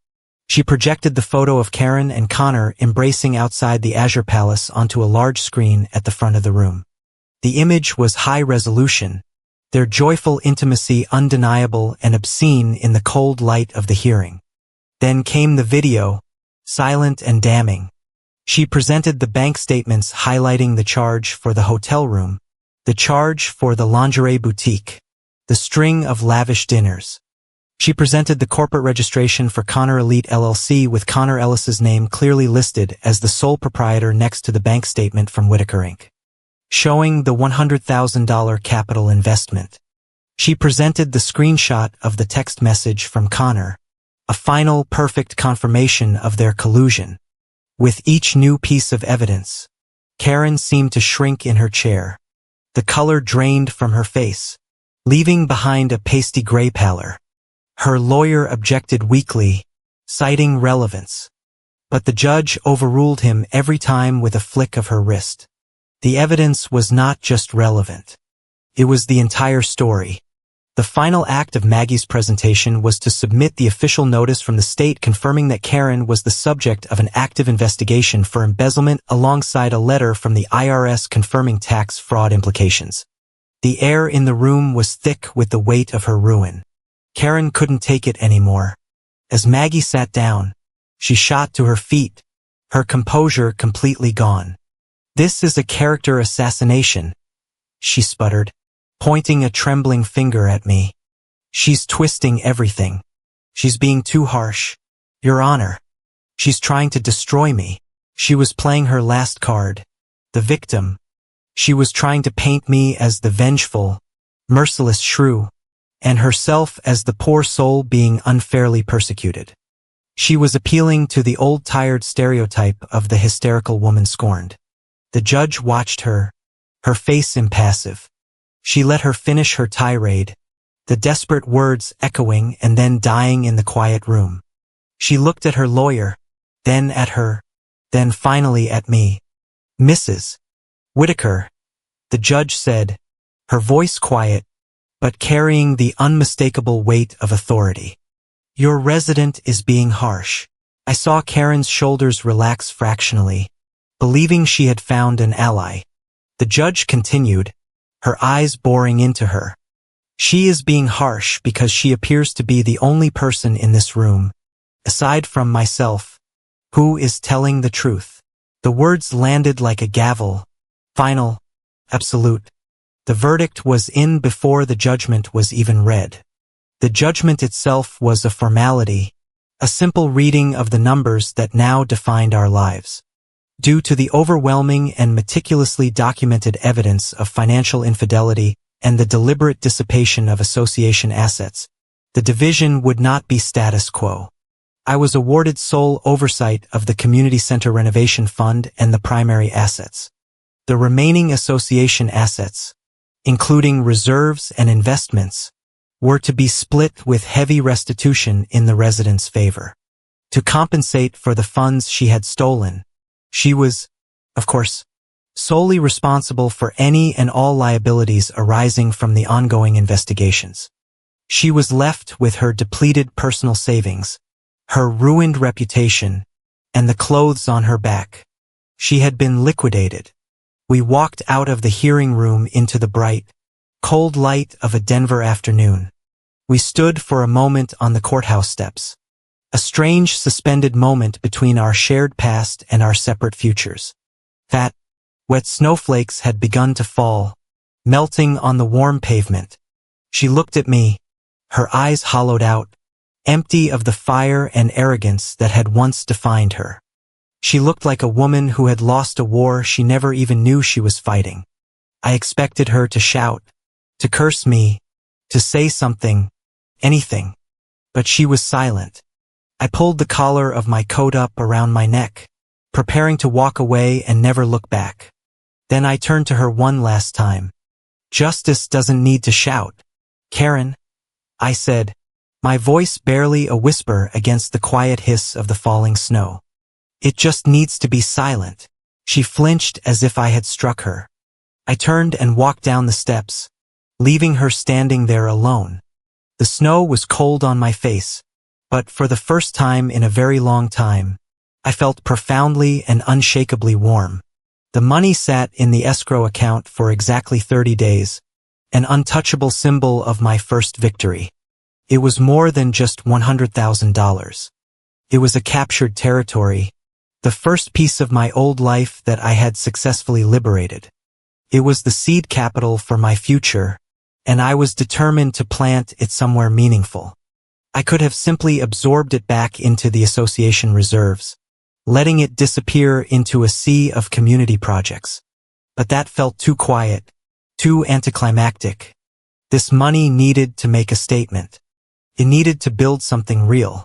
She projected the photo of Karen and Connor embracing outside the Azure Palace onto a large screen at the front of the room. The image was high resolution, their joyful intimacy undeniable and obscene in the cold light of the hearing. Then came the video, silent and damning. She presented the bank statements highlighting the charge for the hotel room, the charge for the lingerie boutique, the string of lavish dinners. She presented the corporate registration for Connor Elite LLC with Connor Ellis's name clearly listed as the sole proprietor next to the bank statement from Whitaker Inc., showing the $100,000 capital investment. She presented the screenshot of the text message from Connor, a final perfect confirmation of their collusion. With each new piece of evidence, Karen seemed to shrink in her chair. The color drained from her face, leaving behind a pasty gray pallor. Her lawyer objected weakly, citing relevance. But the judge overruled him every time with a flick of her wrist. The evidence was not just relevant. It was the entire story. The final act of Maggie's presentation was to submit the official notice from the state confirming that Karen was the subject of an active investigation for embezzlement alongside a letter from the IRS confirming tax fraud implications. The air in the room was thick with the weight of her ruin. Karen couldn't take it anymore. As Maggie sat down, she shot to her feet, her composure completely gone. This is a character assassination, she sputtered, pointing a trembling finger at me. She's twisting everything. She's being too harsh. Your Honor. She's trying to destroy me. She was playing her last card, the victim. She was trying to paint me as the vengeful, merciless shrew, and herself as the poor soul being unfairly persecuted. She was appealing to the old tired stereotype of the hysterical woman scorned. The judge watched her, her face impassive. She let her finish her tirade, the desperate words echoing and then dying in the quiet room. She looked at her lawyer, then at her, then finally at me. Mrs. Whitaker, the judge said, her voice quiet, but carrying the unmistakable weight of authority. Your resident is being harsh. I saw Karen's shoulders relax fractionally, believing she had found an ally. The judge continued, her eyes boring into her. She is being harsh because she appears to be the only person in this room, aside from myself, who is telling the truth. The words landed like a gavel, final, absolute. The verdict was in before the judgment was even read. The judgment itself was a formality, a simple reading of the numbers that now defined our lives. Due to the overwhelming and meticulously documented evidence of financial infidelity and the deliberate dissipation of association assets, the division would not be status quo. I was awarded sole oversight of the Community Center Renovation Fund and the primary assets. The remaining association assets, including reserves and investments, were to be split with heavy restitution in the resident's favor. To compensate for the funds she had stolen, she was, of course, solely responsible for any and all liabilities arising from the ongoing investigations. She was left with her depleted personal savings, her ruined reputation, and the clothes on her back. She had been liquidated. We walked out of the hearing room into the bright, cold light of a Denver afternoon. We stood for a moment on the courthouse steps. A strange suspended moment between our shared past and our separate futures. Fat, wet snowflakes had begun to fall, melting on the warm pavement. She looked at me, her eyes hollowed out, empty of the fire and arrogance that had once defined her. She looked like a woman who had lost a war she never even knew she was fighting. I expected her to shout, to curse me, to say something, anything. But she was silent. I pulled the collar of my coat up around my neck, preparing to walk away and never look back. Then I turned to her one last time. Justice doesn't need to shout. Karen, I said, my voice barely a whisper against the quiet hiss of the falling snow. It just needs to be silent. She flinched as if I had struck her. I turned and walked down the steps, leaving her standing there alone. The snow was cold on my face, but for the first time in a very long time, I felt profoundly and unshakably warm. The money sat in the escrow account for exactly 30 days, an untouchable symbol of my first victory. It was more than just $100,000. It was a captured territory, the first piece of my old life that I had successfully liberated. It was the seed capital for my future, and I was determined to plant it somewhere meaningful. I could have simply absorbed it back into the association reserves, letting it disappear into a sea of community projects. But that felt too quiet, too anticlimactic. This money needed to make a statement. It needed to build something real.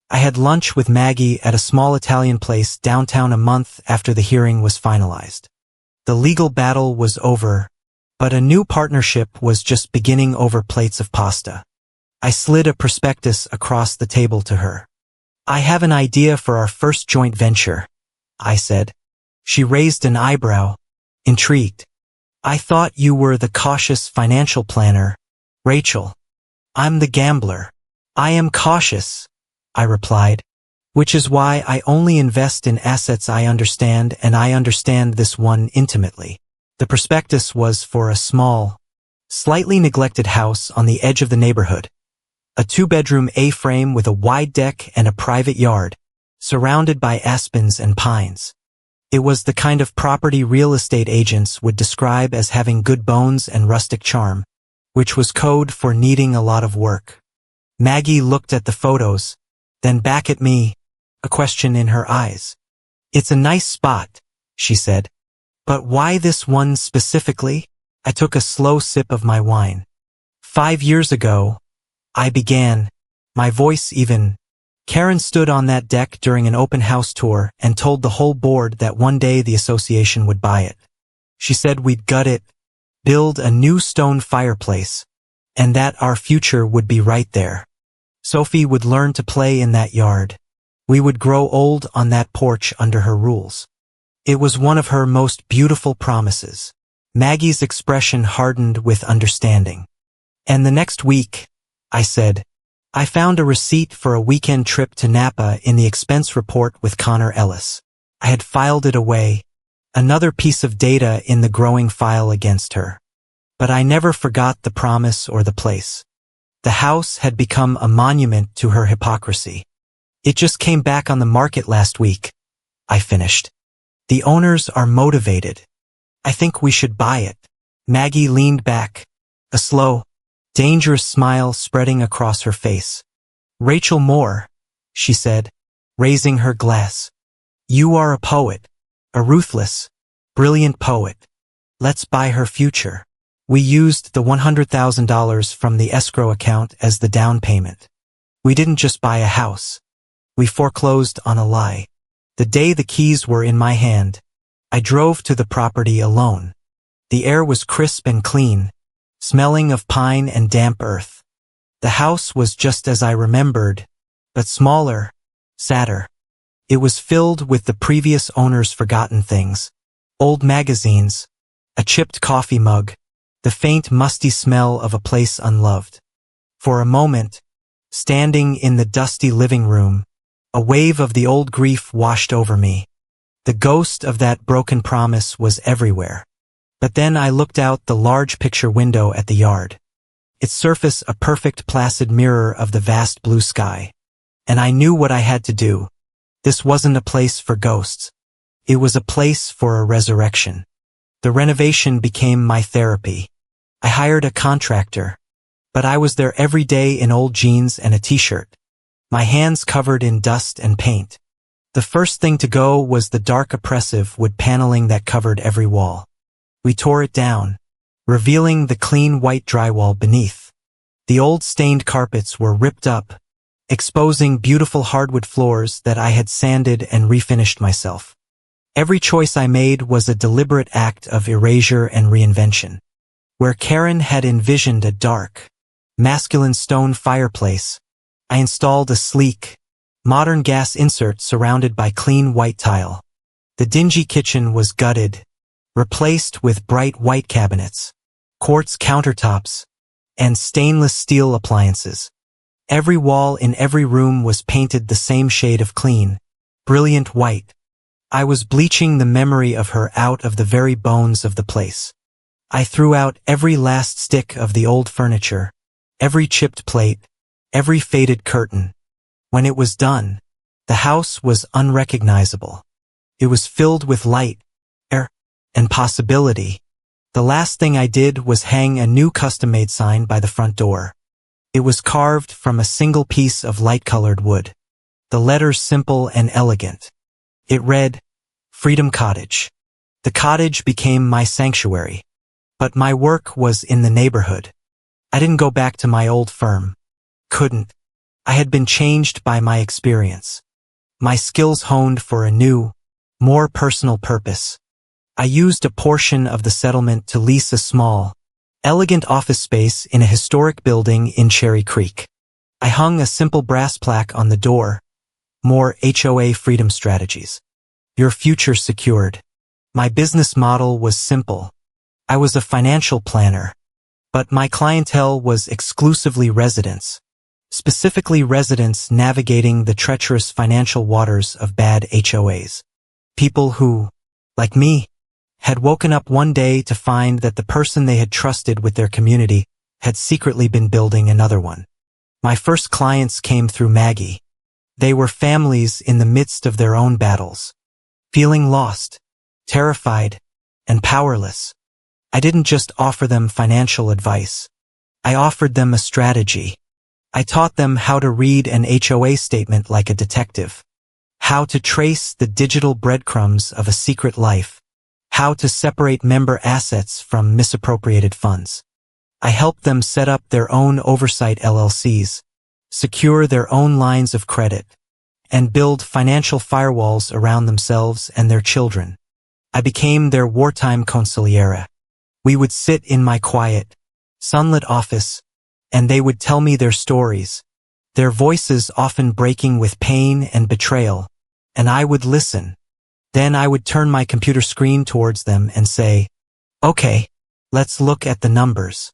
I had lunch with Maggie at a small Italian place downtown a month after the hearing was finalized. The legal battle was over, but a new partnership was just beginning over plates of pasta. I slid a prospectus across the table to her. I have an idea for our first joint venture, I said. She raised an eyebrow, intrigued. I thought you were the cautious financial planner, Rachel. I'm the gambler. I am cautious, I replied, which is why I only invest in assets I understand, and I understand this one intimately. The prospectus was for a small, slightly neglected house on the edge of the neighborhood. A 2-bedroom A-frame with a wide deck and a private yard, surrounded by aspens and pines. It was the kind of property real estate agents would describe as having good bones and rustic charm, which was code for needing a lot of work. Maggie looked at the photos, then back at me, a question in her eyes. It's a nice spot, she said. But why this one specifically? I took a slow sip of my wine. 5 years ago, I began, my voice even. Karen stood on that deck during an open house tour and told the whole board that one day the association would buy it. She said we'd gut it, build a new stone fireplace, and that our future would be right there. Sophie would learn to play in that yard. We would grow old on that porch under her rules. It was one of her most beautiful promises. Maggie's expression hardened with understanding. And the next week, I said, I found a receipt for a weekend trip to Napa in the expense report with Connor Ellis. I had filed it away, another piece of data in the growing file against her. But I never forgot the promise or the place. The house had become a monument to her hypocrisy. It just came back on the market last week, I finished. The owners are motivated. I think we should buy it. Maggie leaned back, a slow, dangerous smile spreading across her face. Rachel Moore, she said, raising her glass. You are a poet, a ruthless, brilliant poet. Let's buy her future. We used the $100,000 from the escrow account as the down payment. We didn't just buy a house. We foreclosed on a lie. The day the keys were in my hand, I drove to the property alone. The air was crisp and clean, smelling of pine and damp earth. The house was just as I remembered, but smaller, sadder. It was filled with the previous owner's forgotten things. Old magazines, a chipped coffee mug, the faint musty smell of a place unloved. For a moment, standing in the dusty living room, a wave of the old grief washed over me. The ghost of that broken promise was everywhere. But then I looked out the large picture window at the yard. Its surface a perfect placid mirror of the vast blue sky. And I knew what I had to do. This wasn't a place for ghosts. It was a place for a resurrection. The renovation became my therapy. I hired a contractor, But I was there every day in old jeans and a t-shirt, my hands covered in dust and paint. The first thing to go was the dark oppressive wood paneling that covered every wall. We tore it down, revealing the clean white drywall beneath. The old stained carpets were ripped up, exposing beautiful hardwood floors that I had sanded and refinished myself. Every choice I made was a deliberate act of erasure and reinvention. Where Karen had envisioned a dark, masculine stone fireplace, I installed a sleek, modern gas insert surrounded by clean white tile. The dingy kitchen was gutted, replaced with bright white cabinets, quartz countertops, and stainless steel appliances. Every wall in every room was painted the same shade of clean, brilliant white. I was bleaching the memory of her out of the very bones of the place. I threw out every last stick of the old furniture, every chipped plate, every faded curtain. When it was done, the house was unrecognizable. It was filled with light, air, and possibility. The last thing I did was hang a new custom-made sign by the front door. It was carved from a single piece of light-colored wood. The letters simple and elegant. It read, Freedom Cottage. The cottage became my sanctuary. But my work was in the neighborhood. I didn't go back to my old firm. Couldn't. I had been changed by my experience. My skills honed for a new, more personal purpose. I used a portion of the settlement to lease a small, elegant office space in a historic building in Cherry Creek. I hung a simple brass plaque on the door. More HOA freedom strategies. Your future secured. My business model was simple. I was a financial planner, but my clientele was exclusively residents, specifically residents navigating the treacherous financial waters of bad HOAs. People who, like me, had woken up one day to find that the person they had trusted with their community had secretly been building another one. My first clients came through Maggie. They were families in the midst of their own battles, feeling lost, terrified, and powerless. I didn't just offer them financial advice. I offered them a strategy. I taught them how to read an HOA statement like a detective, how to trace the digital breadcrumbs of a secret life, how to separate member assets from misappropriated funds. I helped them set up their own oversight LLCs, secure their own lines of credit, and build financial firewalls around themselves and their children. I became their wartime consigliere. We would sit in my quiet, sunlit office, and they would tell me their stories, their voices often breaking with pain and betrayal, and I would listen. Then I would turn my computer screen towards them and say, "Okay, let's look at the numbers.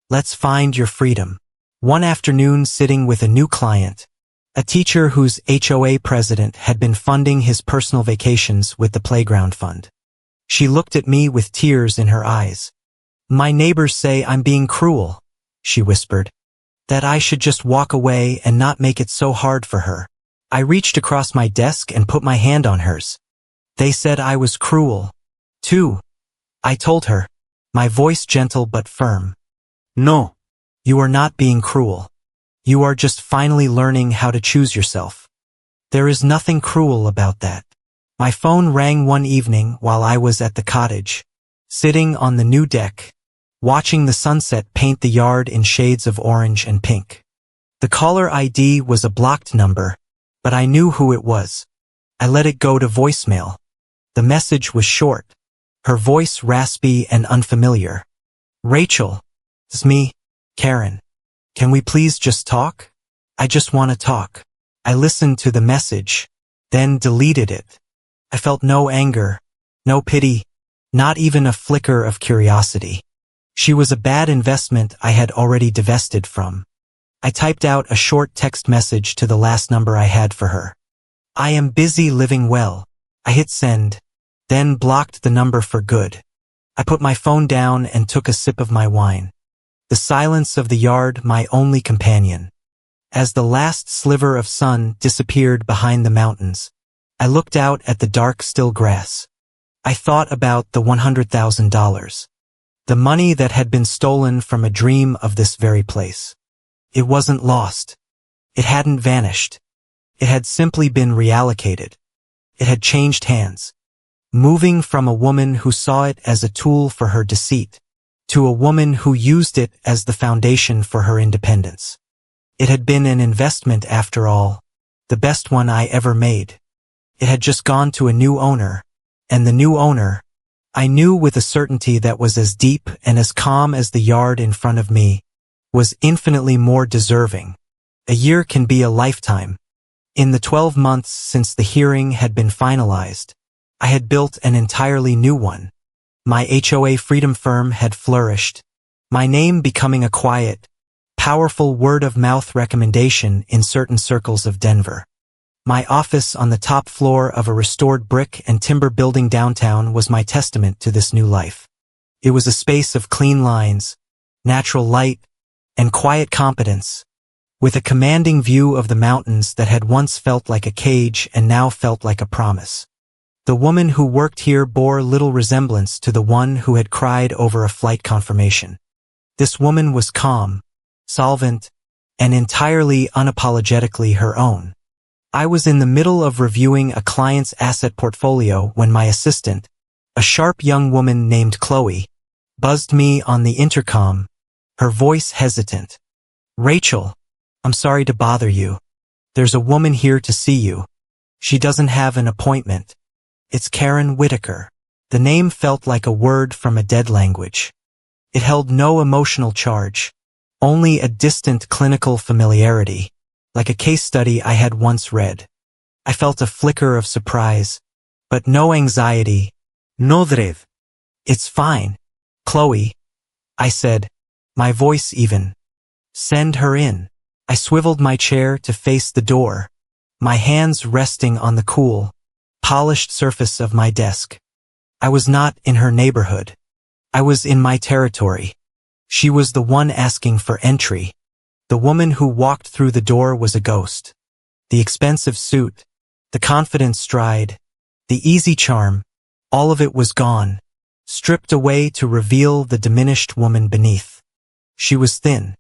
Let's find your freedom." One afternoon, sitting with a new client, a teacher whose HOA president had been funding his personal vacations with the playground fund. She looked at me with tears in her eyes. "My neighbors say I'm being cruel," she whispered, "that I should just walk away and not make it so hard for her." I reached across my desk and put my hand on hers. "They said I was cruel, too," I told her, my voice gentle but firm. "No, you are not being cruel. You are just finally learning how to choose yourself. There is nothing cruel about that." My phone rang one evening while I was at the cottage, sitting on the new deck, watching the sunset paint the yard in shades of orange and pink. The caller ID was a blocked number, but I knew who it was. I let it go to voicemail. The message was short, her voice raspy and unfamiliar. "Rachel, it's me, Karen. Can we please just talk? I just want to talk." I listened to the message, then deleted it. I felt no anger, no pity, not even a flicker of curiosity. She was a bad investment I had already divested from. I typed out a short text message to the last number I had for her. "I am busy living well." I hit send, then blocked the number for good. I put my phone down and took a sip of my wine. The silence of the yard my only companion. As the last sliver of sun disappeared behind the mountains, I looked out at the dark, still grass. I thought about the $100,000. The money that had been stolen from a dream of this very place. It wasn't lost. It hadn't vanished. It had simply been reallocated. It had changed hands, moving from a woman who saw it as a tool for her deceit, to a woman who used it as the foundation for her independence. It had been an investment after all, the best one I ever made. It had just gone to a new owner, and the new owner, I knew with a certainty that was as deep and as calm as the yard in front of me, was infinitely more deserving. A year can be a lifetime. In the 12 months since the hearing had been finalized, I had built an entirely new one. My HOA Freedom firm had flourished, my name becoming a quiet, powerful word-of-mouth recommendation in certain circles of Denver. My office on the top floor of a restored brick and timber building downtown was my testament to this new life. It was a space of clean lines, natural light, and quiet competence, with a commanding view of the mountains that had once felt like a cage and now felt like a promise. The woman who worked here bore little resemblance to the one who had cried over a flight confirmation. This woman was calm, solvent, and entirely unapologetically her own. I was in the middle of reviewing a client's asset portfolio when my assistant, a sharp young woman named Chloe, buzzed me on the intercom, her voice hesitant. "Rachel, I'm sorry to bother you. There's a woman here to see you. She doesn't have an appointment. It's Karen Whitaker." The name felt like a word from a dead language. It held no emotional charge, only a distant clinical familiarity, like a case study I had once read. I felt a flicker of surprise, but no anxiety, no dread. "It's fine, Chloe," I said, my voice even. "Send her in." I swiveled my chair to face the door, my hands resting on the cool, polished surface of my desk. I was not in her neighborhood. I was in my territory. She was the one asking for entry. The woman who walked through the door was a ghost. The expensive suit, the confident stride, the easy charm, all of it was gone, stripped away to reveal the diminished woman beneath. She was thin,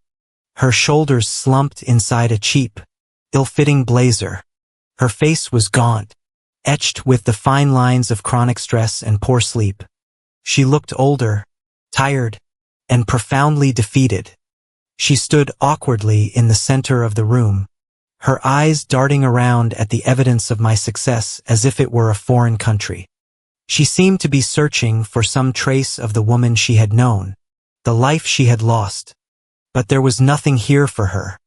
her shoulders slumped inside a cheap, ill-fitting blazer. Her face was gaunt, etched with the fine lines of chronic stress and poor sleep. She looked older, tired, and profoundly defeated. She stood awkwardly in the center of the room, her eyes darting around at the evidence of my success as if it were a foreign country. She seemed to be searching for some trace of the woman she had known, the life she had lost. But there was nothing here for her.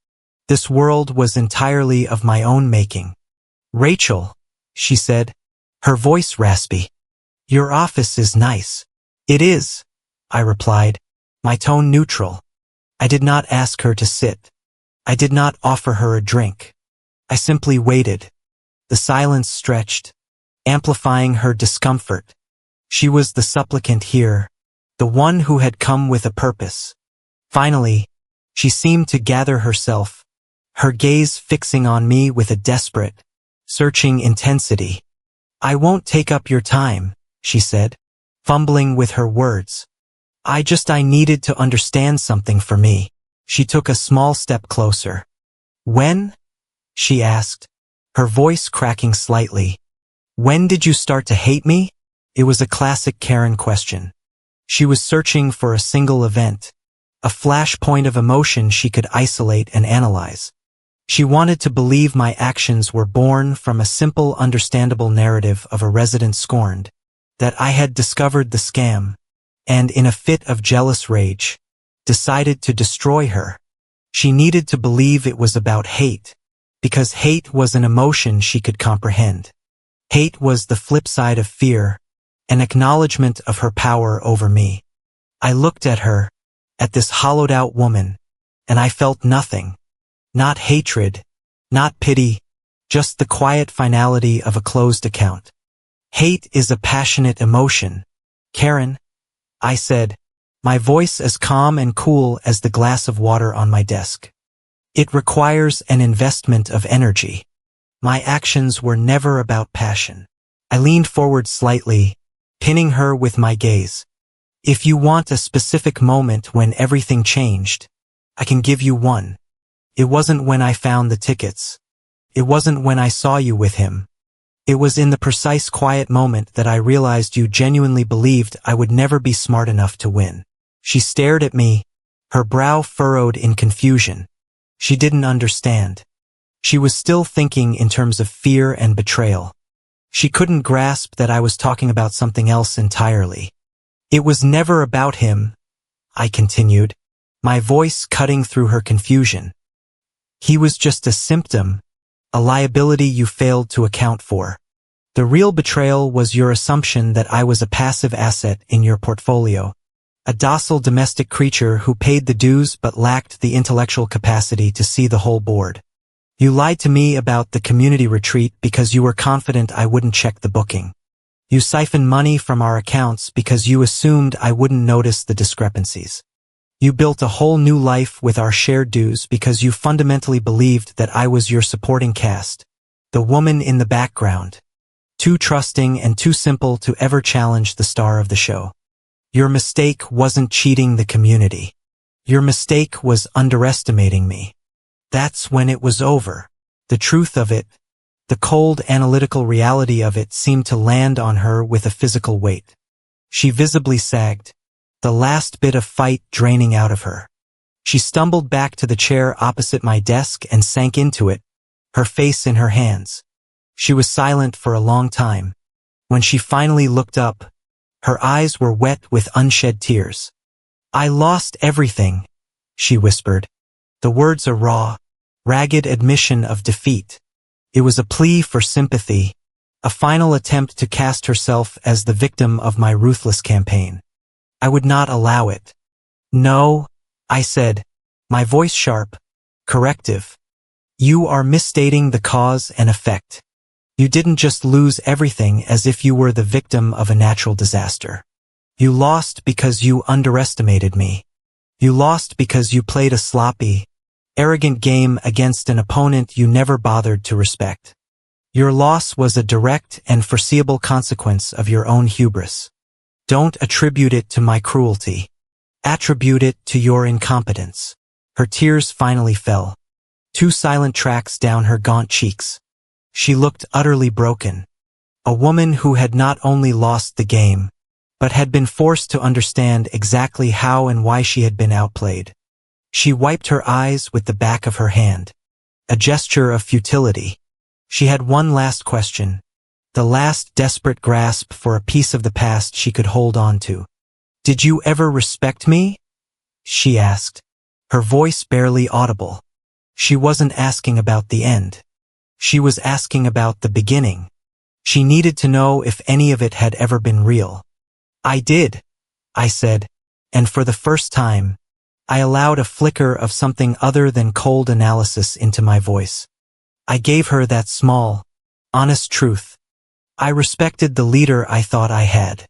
This world was entirely of my own making. "Rachel," she said, her voice raspy. "Your office is nice." "It is," I replied, my tone neutral. I did not ask her to sit. I did not offer her a drink. I simply waited. The silence stretched, amplifying her discomfort. She was the supplicant here, the one who had come with a purpose. Finally, she seemed to gather herself, her gaze fixing on me with a desperate, searching intensity. "I won't take up your time," she said, fumbling with her words. I needed to understand something for me." She took a small step closer. "When?" she asked, her voice cracking slightly. "When did you start to hate me?" It was a classic Karen question. She was searching for a single event, a flashpoint of emotion she could isolate and analyze. She wanted to believe my actions were born from a simple, understandable narrative of a resident scorned, that I had discovered the scam, and in a fit of jealous rage, decided to destroy her. She needed to believe it was about hate, because hate was an emotion she could comprehend. Hate was the flip side of fear, an acknowledgement of her power over me. I looked at her, at this hollowed-out woman, and I felt nothing. Not hatred, not pity, just the quiet finality of a closed account. "Hate is a passionate emotion, Karen," I said, my voice as calm and cool as the glass of water on my desk. "It requires an investment of energy. My actions were never about passion." I leaned forward slightly, pinning her with my gaze. If you want a specific moment when everything changed, I can give you one. It wasn't when I found the tickets. It wasn't when I saw you with him. It was in the precise quiet moment that I realized you genuinely believed I would never be smart enough to win. She stared at me, her brow furrowed in confusion. She didn't understand. She was still thinking in terms of fear and betrayal. She couldn't grasp that I was talking about something else entirely. It was never about him, I continued, my voice cutting through her confusion. He was just a symptom, a liability you failed to account for. The real betrayal was your assumption that I was a passive asset in your portfolio, a docile domestic creature who paid the dues but lacked the intellectual capacity to see the whole board. You lied to me about the community retreat because you were confident I wouldn't check the booking. You siphoned money from our accounts because you assumed I wouldn't notice the discrepancies. You built a whole new life with our shared dues because you fundamentally believed that I was your supporting cast, the woman in the background, too trusting and too simple to ever challenge the star of the show. Your mistake wasn't cheating the community. Your mistake was underestimating me. That's when it was over. The truth of it, the cold analytical reality of it seemed to land on her with a physical weight. She visibly sagged, the last bit of fight draining out of her. She stumbled back to the chair opposite my desk and sank into it, her face in her hands. She was silent for a long time. When she finally looked up, her eyes were wet with unshed tears. I lost everything, she whispered. The words a raw, ragged admission of defeat. It was a plea for sympathy, a final attempt to cast herself as the victim of my ruthless campaign. I would not allow it. No, I said, my voice sharp, corrective. You are misstating the cause and effect. You didn't just lose everything as if you were the victim of a natural disaster. You lost because you underestimated me. You lost because you played a sloppy, arrogant game against an opponent you never bothered to respect. Your loss was a direct and foreseeable consequence of your own hubris. Don't attribute it to my cruelty. Attribute it to your incompetence. Her tears finally fell, 2 silent tracks down her gaunt cheeks. She looked utterly broken. A woman who had not only lost the game, but had been forced to understand exactly how and why she had been outplayed. She wiped her eyes with the back of her hand, a gesture of futility. She had one last question, the last desperate grasp for a piece of the past she could hold on to. Did you ever respect me? She asked, her voice barely audible. She wasn't asking about the end. She was asking about the beginning. She needed to know if any of it had ever been real. I did, I said, and for the first time, I allowed a flicker of something other than cold analysis into my voice. I gave her that small, honest truth. I respected the leader I thought I had.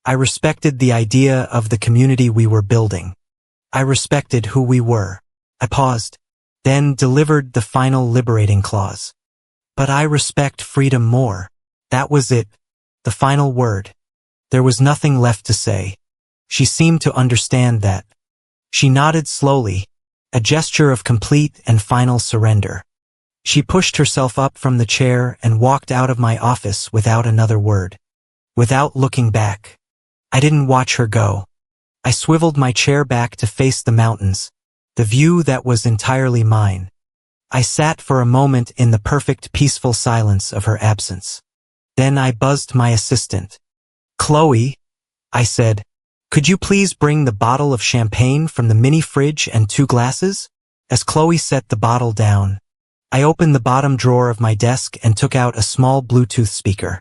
I respected the idea of the community we were building. I respected who we were. I paused, then delivered the final liberating clause. But I respect freedom more. That was it, the final word. There was nothing left to say. She seemed to understand that. She nodded slowly, a gesture of complete and final surrender. She pushed herself up from the chair and walked out of my office without another word. Without looking back. I didn't watch her go. I swiveled my chair back to face the mountains, the view that was entirely mine. I sat for a moment in the perfect peaceful silence of her absence. Then I buzzed my assistant. Chloe, I said, could you please bring the bottle of champagne from the mini fridge and 2 glasses? As Chloe set the bottle down, I opened the bottom drawer of my desk and took out a small Bluetooth speaker.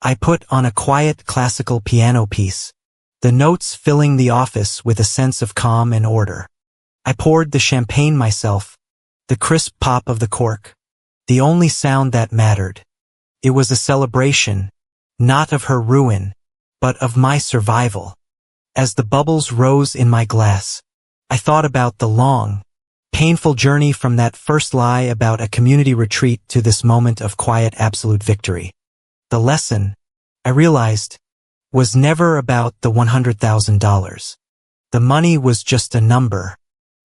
I put on a quiet classical piano piece, the notes filling the office with a sense of calm and order. I poured the champagne myself, the crisp pop of the cork, the only sound that mattered. It was a celebration, not of her ruin, but of my survival. As the bubbles rose in my glass, I thought about the long, painful journey from that first lie about a community retreat to this moment of quiet absolute victory. The lesson, I realized, was never about the $100,000. The money was just a number.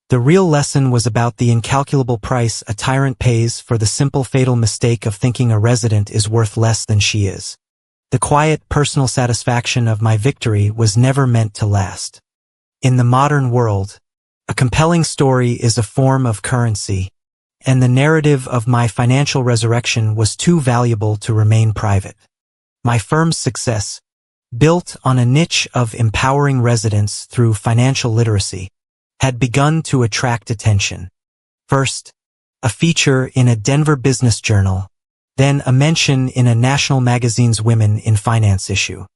The real lesson was about the incalculable price a tyrant pays for the simple fatal mistake of thinking a resident is worth less than she is. The quiet personal satisfaction of my victory was never meant to last. In the modern world, a compelling story is a form of currency, and the narrative of my financial resurrection was too valuable to remain private. My firm's success, built on a niche of empowering residents through financial literacy, had begun to attract attention. First, a feature in a Denver business journal, then a mention in a national magazine's Women in Finance issue.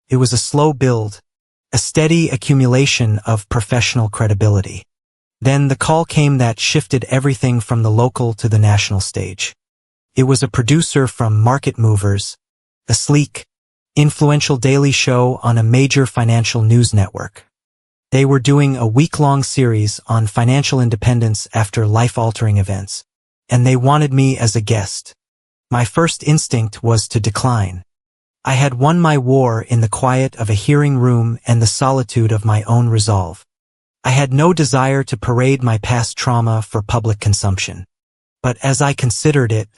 It was a slow build, a steady accumulation of professional credibility. Then the call came that shifted everything from the local to the national stage. It was a producer from Market Movers, a sleek, influential daily show on a major financial news network. They were doing a week-long series on financial independence after life-altering events, and they wanted me as a guest. My first instinct was to decline. I had won my war in the quiet of a hearing room and the solitude of my own resolve. I had no desire to parade my past trauma for public consumption. But as I considered it,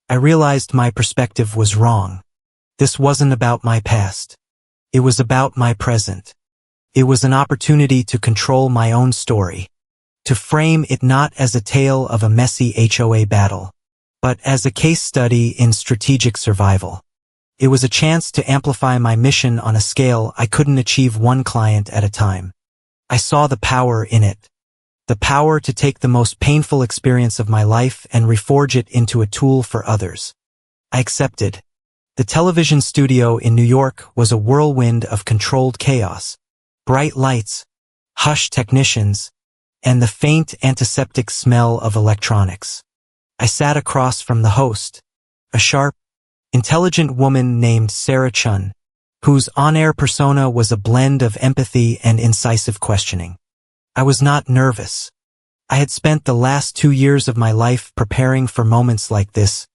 I realized my perspective was wrong. This wasn't about my past. It was about my present. It was an opportunity to control my own story, to frame it not as a tale of a messy HOA battle, but as a case study in strategic survival. It was a chance to amplify my mission on a scale I couldn't achieve one client at a time. I saw the power in it. The power to take the most painful experience of my life and reforge it into a tool for others. I accepted. The television studio in New York was a whirlwind of controlled chaos. Bright lights, hushed technicians, and the faint antiseptic smell of electronics. I sat across from the host, a sharp, intelligent woman named Sarah Chun, whose on-air persona was a blend of empathy and incisive questioning. I was not nervous. I had spent the last 2 years of my life preparing for moments like this,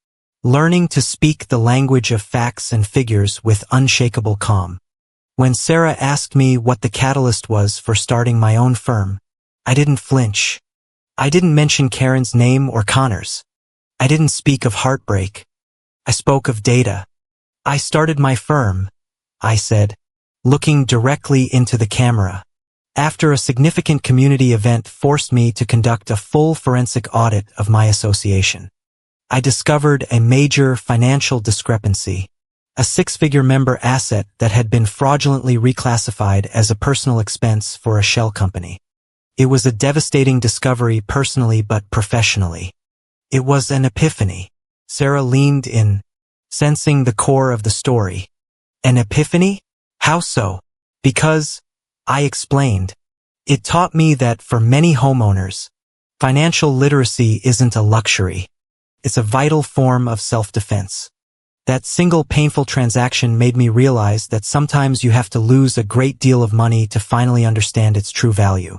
learning to speak the language of facts and figures with unshakable calm. When Sarah asked me what the catalyst was for starting my own firm, I didn't flinch. I didn't mention Karen's name or Connor's. I didn't speak of heartbreak. I spoke of data. I started my firm, I said, looking directly into the camera, after a significant community event forced me to conduct a full forensic audit of my association. I discovered a major financial discrepancy, a 6-figure member asset that had been fraudulently reclassified as a personal expense for a shell company. It was a devastating discovery personally but professionally. It was an epiphany. Sarah leaned in, sensing the core of the story. An epiphany? How so? Because, I explained, it taught me that for many homeowners, financial literacy isn't a luxury. It's a vital form of self-defense. That single painful transaction made me realize that sometimes you have to lose a great deal of money to finally understand its true value.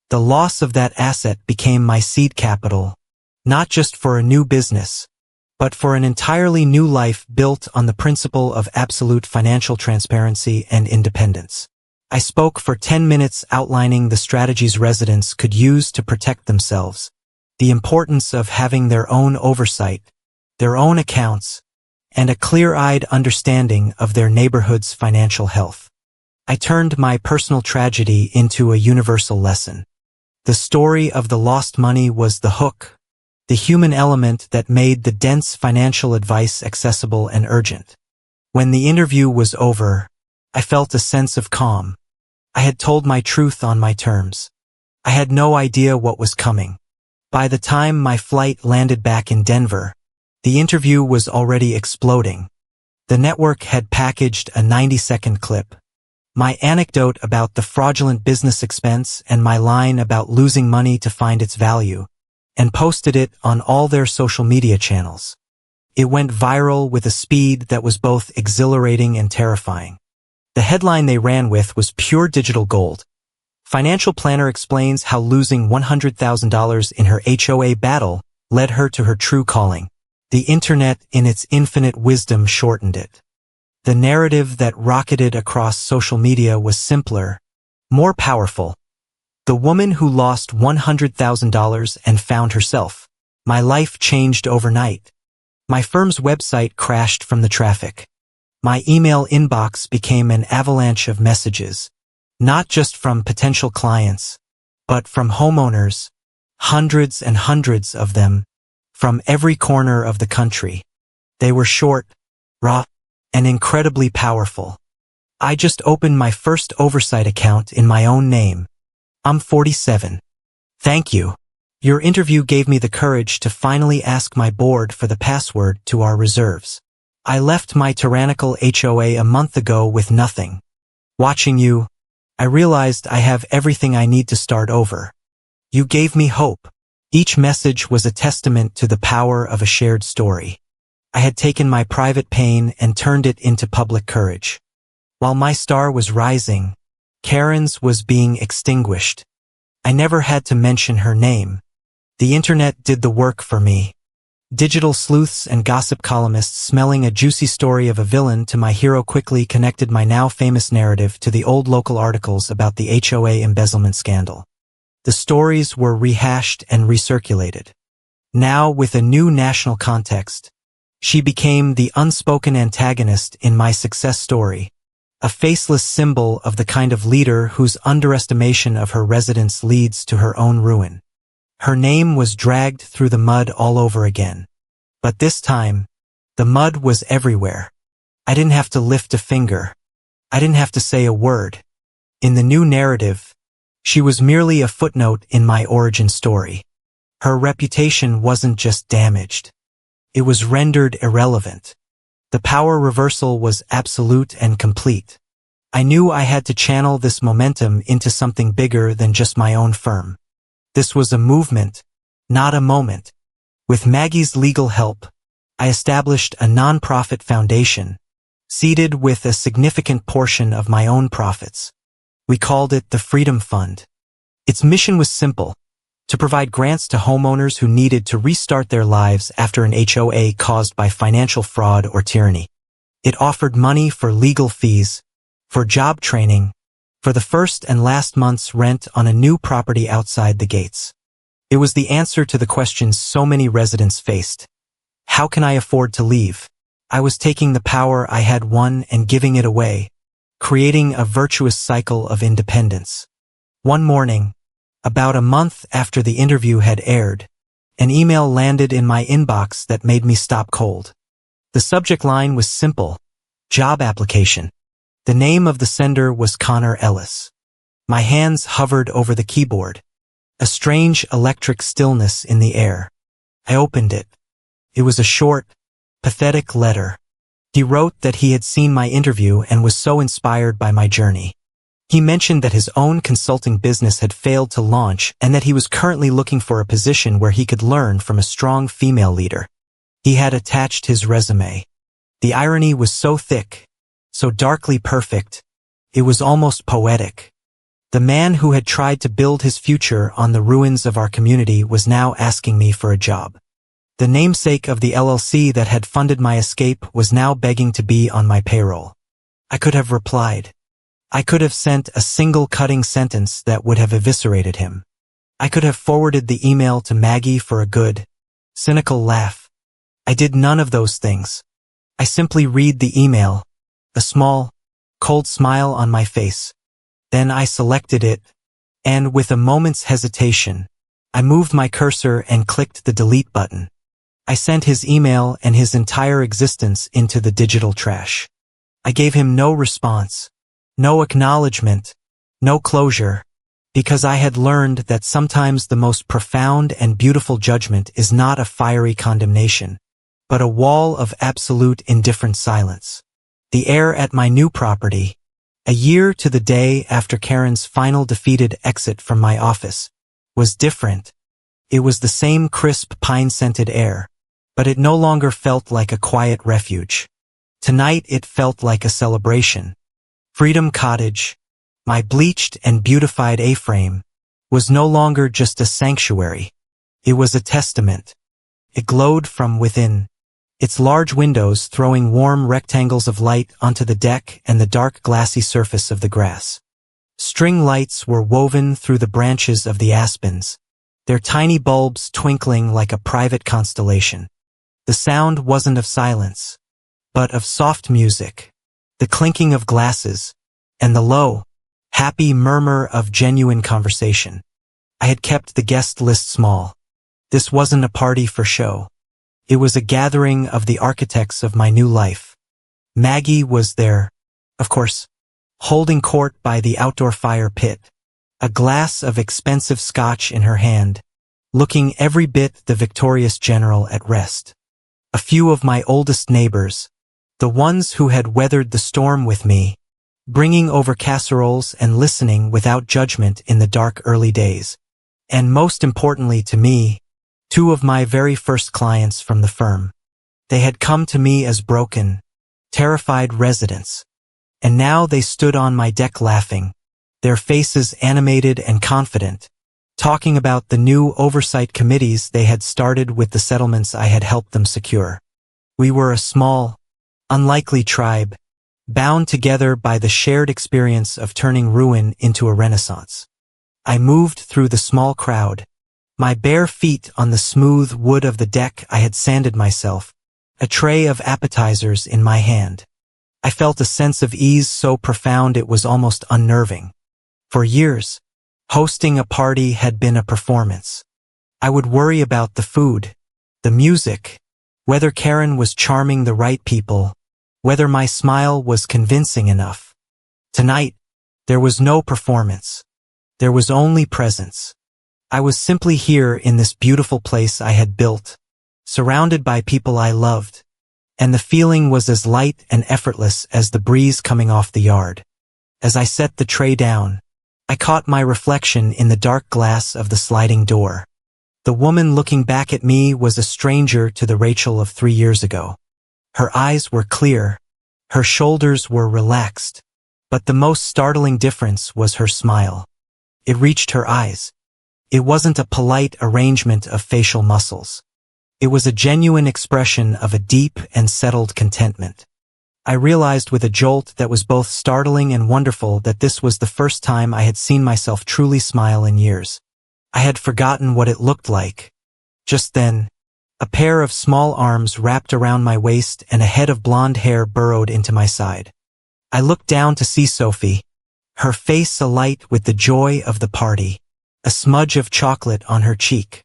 The loss of that asset became my seed capital, not just for a new business, but for an entirely new life built on the principle of absolute financial transparency and independence. I spoke for 10 minutes outlining the strategies residents could use to protect themselves, the importance of having their own oversight, their own accounts, and a clear-eyed understanding of their neighborhood's financial health. I turned my personal tragedy into a universal lesson. The story of the lost money was the hook, the human element that made the dense financial advice accessible and urgent. When the interview was over, I felt a sense of calm. I had told my truth on my terms. I had no idea what was coming. By the time my flight landed back in Denver, the interview was already exploding. The network had packaged a 90-second clip. My anecdote about the fraudulent business expense and my line about losing money to find its value, and posted it on all their social media channels. It went viral with a speed that was both exhilarating and terrifying. The headline they ran with was pure digital gold. Financial planner explains how losing $100,000 in her HOA battle led her to her true calling. The internet in its infinite wisdom shortened it. The narrative that rocketed across social media was simpler, more powerful. The woman who lost $100,000 and found herself. My life changed overnight. My firm's website crashed from the traffic. My email inbox became an avalanche of messages, not just from potential clients, but from homeowners, hundreds and hundreds of them, from every corner of the country. They were short, raw, and incredibly powerful. I just opened my first oversight account in my own name. I'm 47. Thank you. Your interview gave me the courage to finally ask my board for the password to our reserves. I left my tyrannical HOA a month ago with nothing. Watching you, I realized I have everything I need to start over. You gave me hope. Each message was a testament to the power of a shared story. I had taken my private pain and turned it into public courage. While my star was rising, Karen's was being extinguished. I never had to mention her name. The internet did the work for me. Digital sleuths and gossip columnists smelling a juicy story of a villain to my hero quickly connected my now famous narrative to the old local articles about the HOA embezzlement scandal. The stories were rehashed and recirculated. Now, with a new national context, she became the unspoken antagonist in my success story, a faceless symbol of the kind of leader whose underestimation of her residents leads to her own ruin. Her name was dragged through the mud all over again. But this time, the mud was everywhere. I didn't have to lift a finger. I didn't have to say a word. In the new narrative, she was merely a footnote in my origin story. Her reputation wasn't just damaged. It was rendered irrelevant. The power reversal was absolute and complete. I knew I had to channel this momentum into something bigger than just my own firm. This was a movement, not a moment. With Maggie's legal help, I established a nonprofit foundation, seeded with a significant portion of my own profits. We called it the Freedom Fund. Its mission was simple: to provide grants to homeowners who needed to restart their lives after an HOA caused by financial fraud or tyranny. It offered money for legal fees, for job training, for the first and last month's rent on a new property outside the gates. It was the answer to the questions so many residents faced. How can I afford to leave? I was taking the power I had won and giving it away, creating a virtuous cycle of independence. One morning, about a month after the interview had aired, an email landed in my inbox that made me stop cold. The subject line was simple: job application. The name of the sender was Connor Ellis. My hands hovered over the keyboard, a strange electric stillness in the air. I opened it. It was a short, pathetic letter. He wrote that he had seen my interview and was so inspired by my journey. He mentioned that his own consulting business had failed to launch and that he was currently looking for a position where he could learn from a strong female leader. He had attached his resume. The irony was so thick, so darkly perfect, it was almost poetic. The man who had tried to build his future on the ruins of our community was now asking me for a job. The namesake of the LLC that had funded my escape was now begging to be on my payroll. I could have replied. I could have sent a single cutting sentence that would have eviscerated him. I could have forwarded the email to Maggie for a good, cynical laugh. I did none of those things. I simply read the email, a small, cold smile on my face. Then I selected it, and with a moment's hesitation, I moved my cursor and clicked the delete button. I sent his email and his entire existence into the digital trash. I gave him no response, no acknowledgement, no closure, because I had learned that sometimes the most profound and beautiful judgment is not a fiery condemnation, but a wall of absolute indifferent silence. The air at my new property, a year to the day after Karen's final defeated exit from my office, was different. It was the same crisp pine-scented air, but it no longer felt like a quiet refuge. Tonight it felt like a celebration. Freedom Cottage, my bleached and beautified A-frame, was no longer just a sanctuary. It was a testament. It glowed from within. its large windows throwing warm rectangles of light onto the deck and the dark glassy surface of the grass. String lights were woven through the branches of the aspens, their tiny bulbs twinkling like a private constellation. The sound wasn't of silence, but of soft music, the clinking of glasses, and the low, happy murmur of genuine conversation. I had kept the guest list small. This wasn't a party for show. It was a gathering of the architects of my new life. Maggie was there, of course, holding court by the outdoor fire pit, a glass of expensive scotch in her hand, looking every bit the victorious general at rest. A few of my oldest neighbors, the ones who had weathered the storm with me, bringing over casseroles and listening without judgment in the dark early days. And most importantly to me, two of my very first clients from the firm. They had come to me as broken, terrified residents, and now they stood on my deck laughing, their faces animated and confident, talking about the new oversight committees they had started with the settlements I had helped them secure. We were a small, unlikely tribe, bound together by the shared experience of turning ruin into a renaissance. I moved through the small crowd, my bare feet on the smooth wood of the deck I had sanded myself, a tray of appetizers in my hand. I felt a sense of ease so profound it was almost unnerving. For years, hosting a party had been a performance. I would worry about the food, the music, whether Karen was charming the right people, whether my smile was convincing enough. Tonight, there was no performance. There was only presence. I was simply here in this beautiful place I had built, surrounded by people I loved, and the feeling was as light and effortless as the breeze coming off the yard. As I set the tray down, I caught my reflection in the dark glass of the sliding door. The woman looking back at me was a stranger to the Rachel of 3 years ago. Her eyes were clear, her shoulders were relaxed, but the most startling difference was her smile. It reached her eyes. It wasn't a polite arrangement of facial muscles. It was a genuine expression of a deep and settled contentment. I realized with a jolt that was both startling and wonderful that this was the first time I had seen myself truly smile in years. I had forgotten what it looked like. Just then, a pair of small arms wrapped around my waist and a head of blonde hair burrowed into my side. I looked down to see Sophie, her face alight with the joy of the party, a smudge of chocolate on her cheek.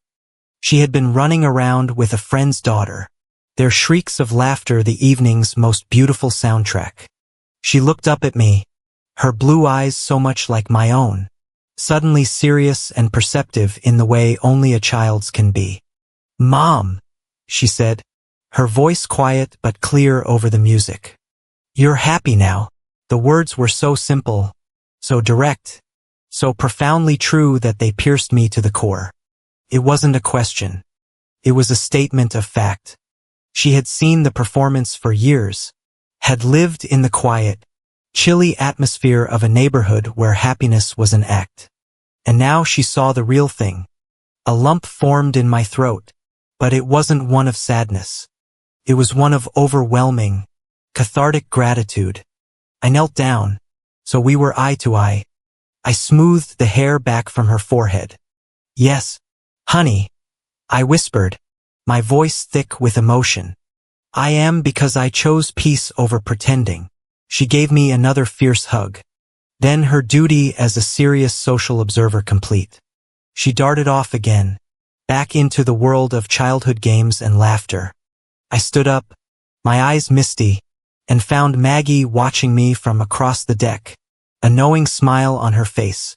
She had been running around with a friend's daughter, their shrieks of laughter the evening's most beautiful soundtrack. She looked up at me, her blue eyes so much like my own, suddenly serious and perceptive in the way only a child's can be. "Mom," she said, her voice quiet but clear over the music. "You're happy now." The words were so simple, so direct, so profoundly true that they pierced me to the core. It wasn't a question. It was a statement of fact. She had seen the performance for years, had lived in the quiet, chilly atmosphere of a neighborhood where happiness was an act. And now she saw the real thing. A lump formed in my throat, but it wasn't one of sadness. It was one of overwhelming, cathartic gratitude. I knelt down, so we were eye to eye. I smoothed the hair back from her forehead. "Yes, honey," I whispered, my voice thick with emotion. "I am because I chose peace over pretending." She gave me another fierce hug. Then her duty as a serious social observer complete. She darted off again, back into the world of childhood games and laughter. I stood up, my eyes misty, and found Maggie watching me from across the deck, a knowing smile on her face.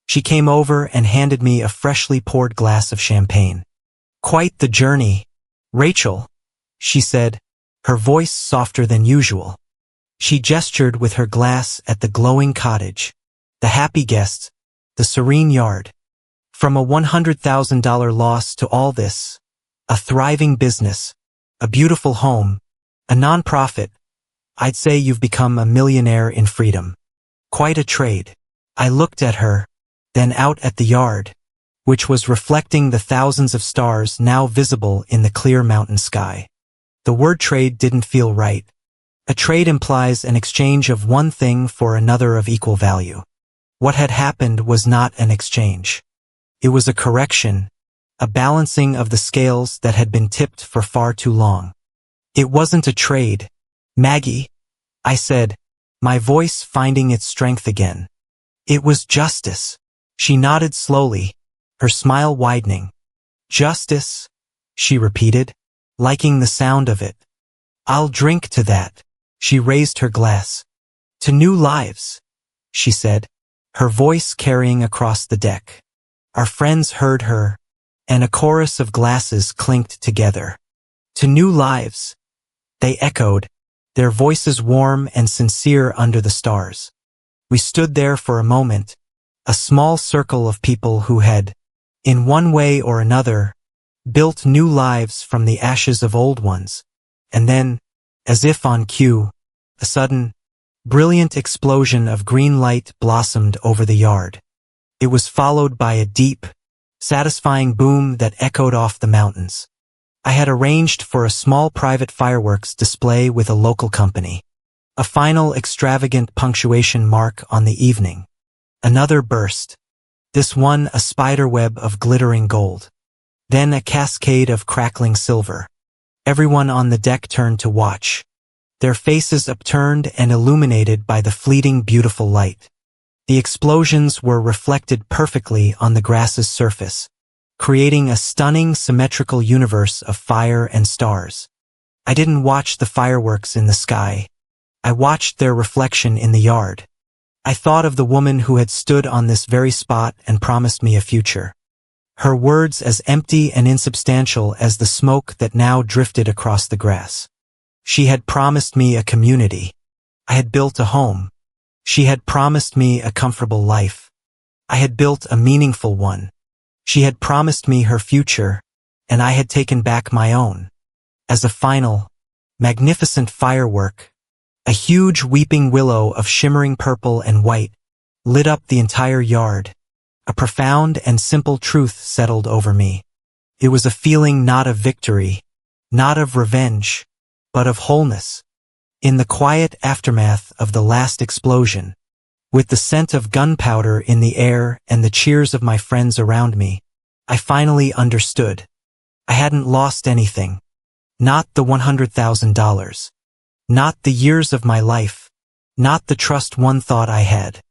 She came over and handed me a freshly poured glass of champagne. "Quite the journey, Rachel," she said, her voice softer than usual. She gestured with her glass at the glowing cottage, the happy guests, the serene yard. From a $100,000 loss to all this, a thriving business, a beautiful home, a nonprofit, I'd say you've become a millionaire in freedom. Quite a trade. I looked at her, then out at the yard, which was reflecting the thousands of stars now visible in the clear mountain sky. The word trade didn't feel right. A trade implies an exchange of one thing for another of equal value. What had happened was not an exchange. It was a correction, a balancing of the scales that had been tipped for far too long. It wasn't a trade, Maggie, I said, my voice finding its strength again. It was justice. She nodded slowly, her smile widening. Justice, she repeated, liking the sound of it. I'll drink to that. She raised her glass. To new lives, she said, her voice carrying across the deck. Our friends heard her, and a chorus of glasses clinked together. To new lives, they echoed, their voices warm and sincere under the stars. We stood there for a moment, a small circle of people who had, in one way or another, built new lives from the ashes of old ones. And then, as if on cue, a sudden, brilliant explosion of green light blossomed over the yard. It was followed by a deep, satisfying boom that echoed off the mountains. I had arranged for a small private fireworks display with a local company. A final extravagant punctuation mark on the evening. Another burst. This one a spiderweb of glittering gold. Then a cascade of crackling silver. Everyone on the deck turned to watch, their faces upturned and illuminated by the fleeting beautiful light. The explosions were reflected perfectly on the grass's surface, creating a stunning symmetrical universe of fire and stars. I didn't watch the fireworks in the sky. I watched their reflection in the yard. I thought of the woman who had stood on this very spot and promised me a future. Her words as empty and insubstantial as the smoke that now drifted across the grass. She had promised me a community. I had built a home. She had promised me a comfortable life. I had built a meaningful one. She had promised me her future, and I had taken back my own. As a final, magnificent firework, a huge weeping willow of shimmering purple and white lit up the entire yard. A profound and simple truth settled over me. It was a feeling not of victory, not of revenge, but of wholeness. In the quiet aftermath of the last explosion, with the scent of gunpowder in the air and the cheers of my friends around me, I finally understood. I hadn't lost anything. Not the $100,000. Not the years of my life. Not the trust one thought I had.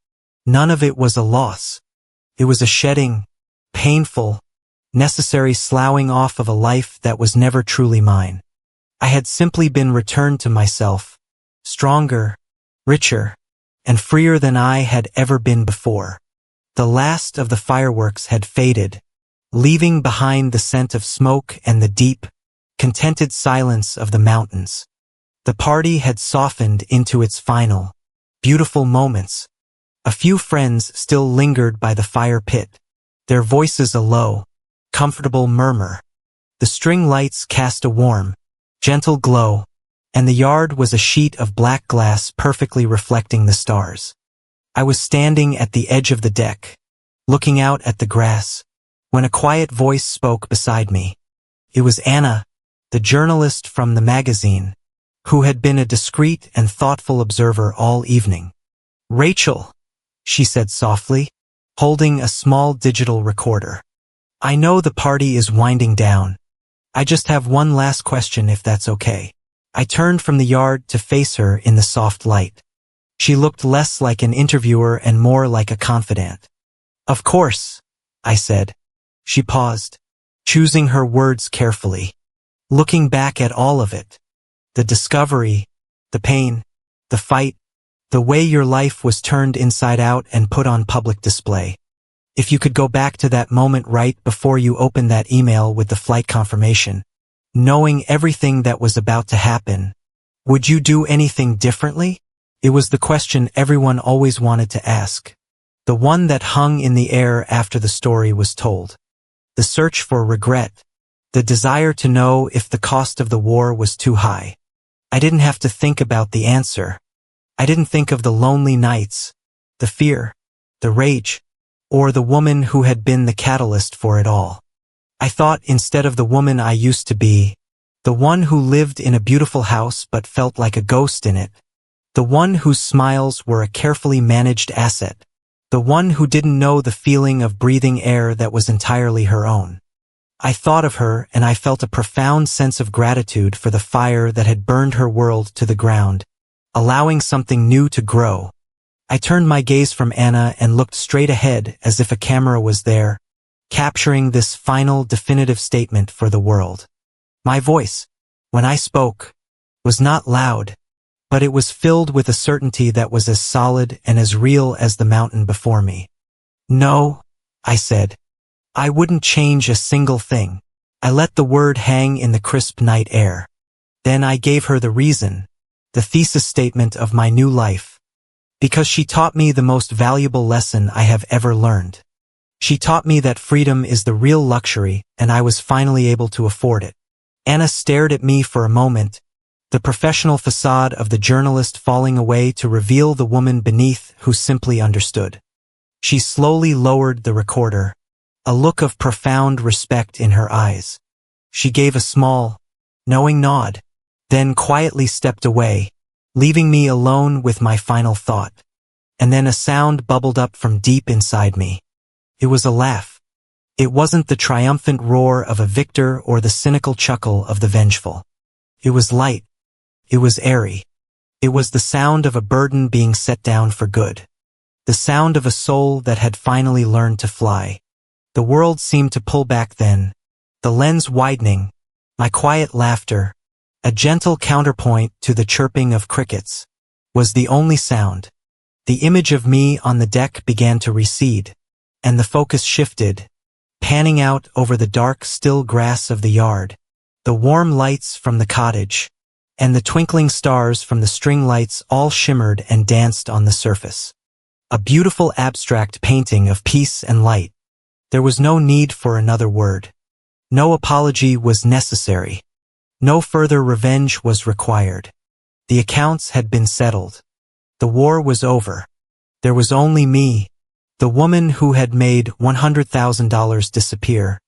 None of it was a loss. It was a shedding, painful, necessary sloughing off of a life that was never truly mine. I had simply been returned to myself, stronger, richer, and freer than I had ever been before. The last of the fireworks had faded, leaving behind the scent of smoke and the deep, contented silence of the mountains. The party had softened into its final, beautiful moments. A few friends still lingered by the fire pit, their voices a low, comfortable murmur. The string lights cast a warm, gentle glow, and the yard was a sheet of black glass perfectly reflecting the stars. I was standing at the edge of the deck, looking out at the grass, when a quiet voice spoke beside me. It was Anna, the journalist from the magazine, who had been a discreet and thoughtful observer all evening. "Rachel," she said softly, holding a small digital recorder. "I know the party is winding down. I just have one last question if that's okay." I turned from the yard to face her in the soft light. She looked less like an interviewer and more like a confidant. "Of course," I said. She paused, choosing her words carefully, looking back at all of it. The discovery, the pain, the fight, the way your life was turned inside out and put on public display. If you could go back to that moment right before you opened that email with the flight confirmation, knowing everything that was about to happen, would you do anything differently? It was the question everyone always wanted to ask. The one that hung in the air after the story was told. The search for regret. The desire to know if the cost of the war was too high. I didn't have to think about the answer. I didn't think of the lonely nights, the fear, the rage, or the woman who had been the catalyst for it all. I thought instead of the woman I used to be, The one who lived in a beautiful house but felt like a ghost in it. The one whose smiles were a carefully managed asset. The one who didn't know the feeling of breathing air that was entirely her own. I thought of her and I felt a profound sense of gratitude for the fire that had burned her world to the ground, allowing something new to grow. I turned my gaze from Anna and looked straight ahead as if a camera was there, capturing this final definitive statement for the world. My voice, when I spoke, was not loud, but it was filled with a certainty that was as solid and as real as the mountain before me. No, I said. I wouldn't change a single thing. I let the word hang in the crisp night air. Then I gave her the reason, the thesis statement of my new life. Because she taught me the most valuable lesson I have ever learned. She taught me that freedom is the real luxury, and I was finally able to afford it. Anna stared at me for a moment, the professional facade of the journalist falling away to reveal the woman beneath who simply understood. She slowly lowered the recorder, a look of profound respect in her eyes. She gave a small, knowing nod, then quietly stepped away, leaving me alone with my final thought. And then a sound bubbled up from deep inside me. It was a laugh. It wasn't the triumphant roar of a victor or the cynical chuckle of the vengeful. It was light. It was airy. It was the sound of a burden being set down for good. The sound of a soul that had finally learned to fly. The world seemed to pull back then, the lens widening, my quiet laughter, a gentle counterpoint to the chirping of crickets, was the only sound. The image of me on the deck began to recede, and the focus shifted, panning out over the dark, still grass of the yard, the warm lights from the cottage, and the twinkling stars from the string lights all shimmered and danced on the surface. A beautiful abstract painting of peace and light. There was no need for another word. No apology was necessary. No further revenge was required. The accounts had been settled. The war was over. There was only me, the woman who had made $100,000 disappear,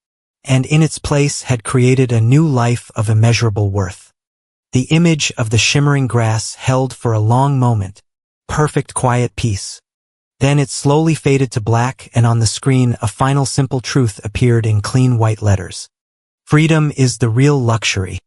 and in its place had created a new life of immeasurable worth. The image of the shimmering grass held for a long moment, perfect quiet peace. Then it slowly faded to black, and on the screen a final simple truth appeared in clean white letters. Freedom is the real luxury.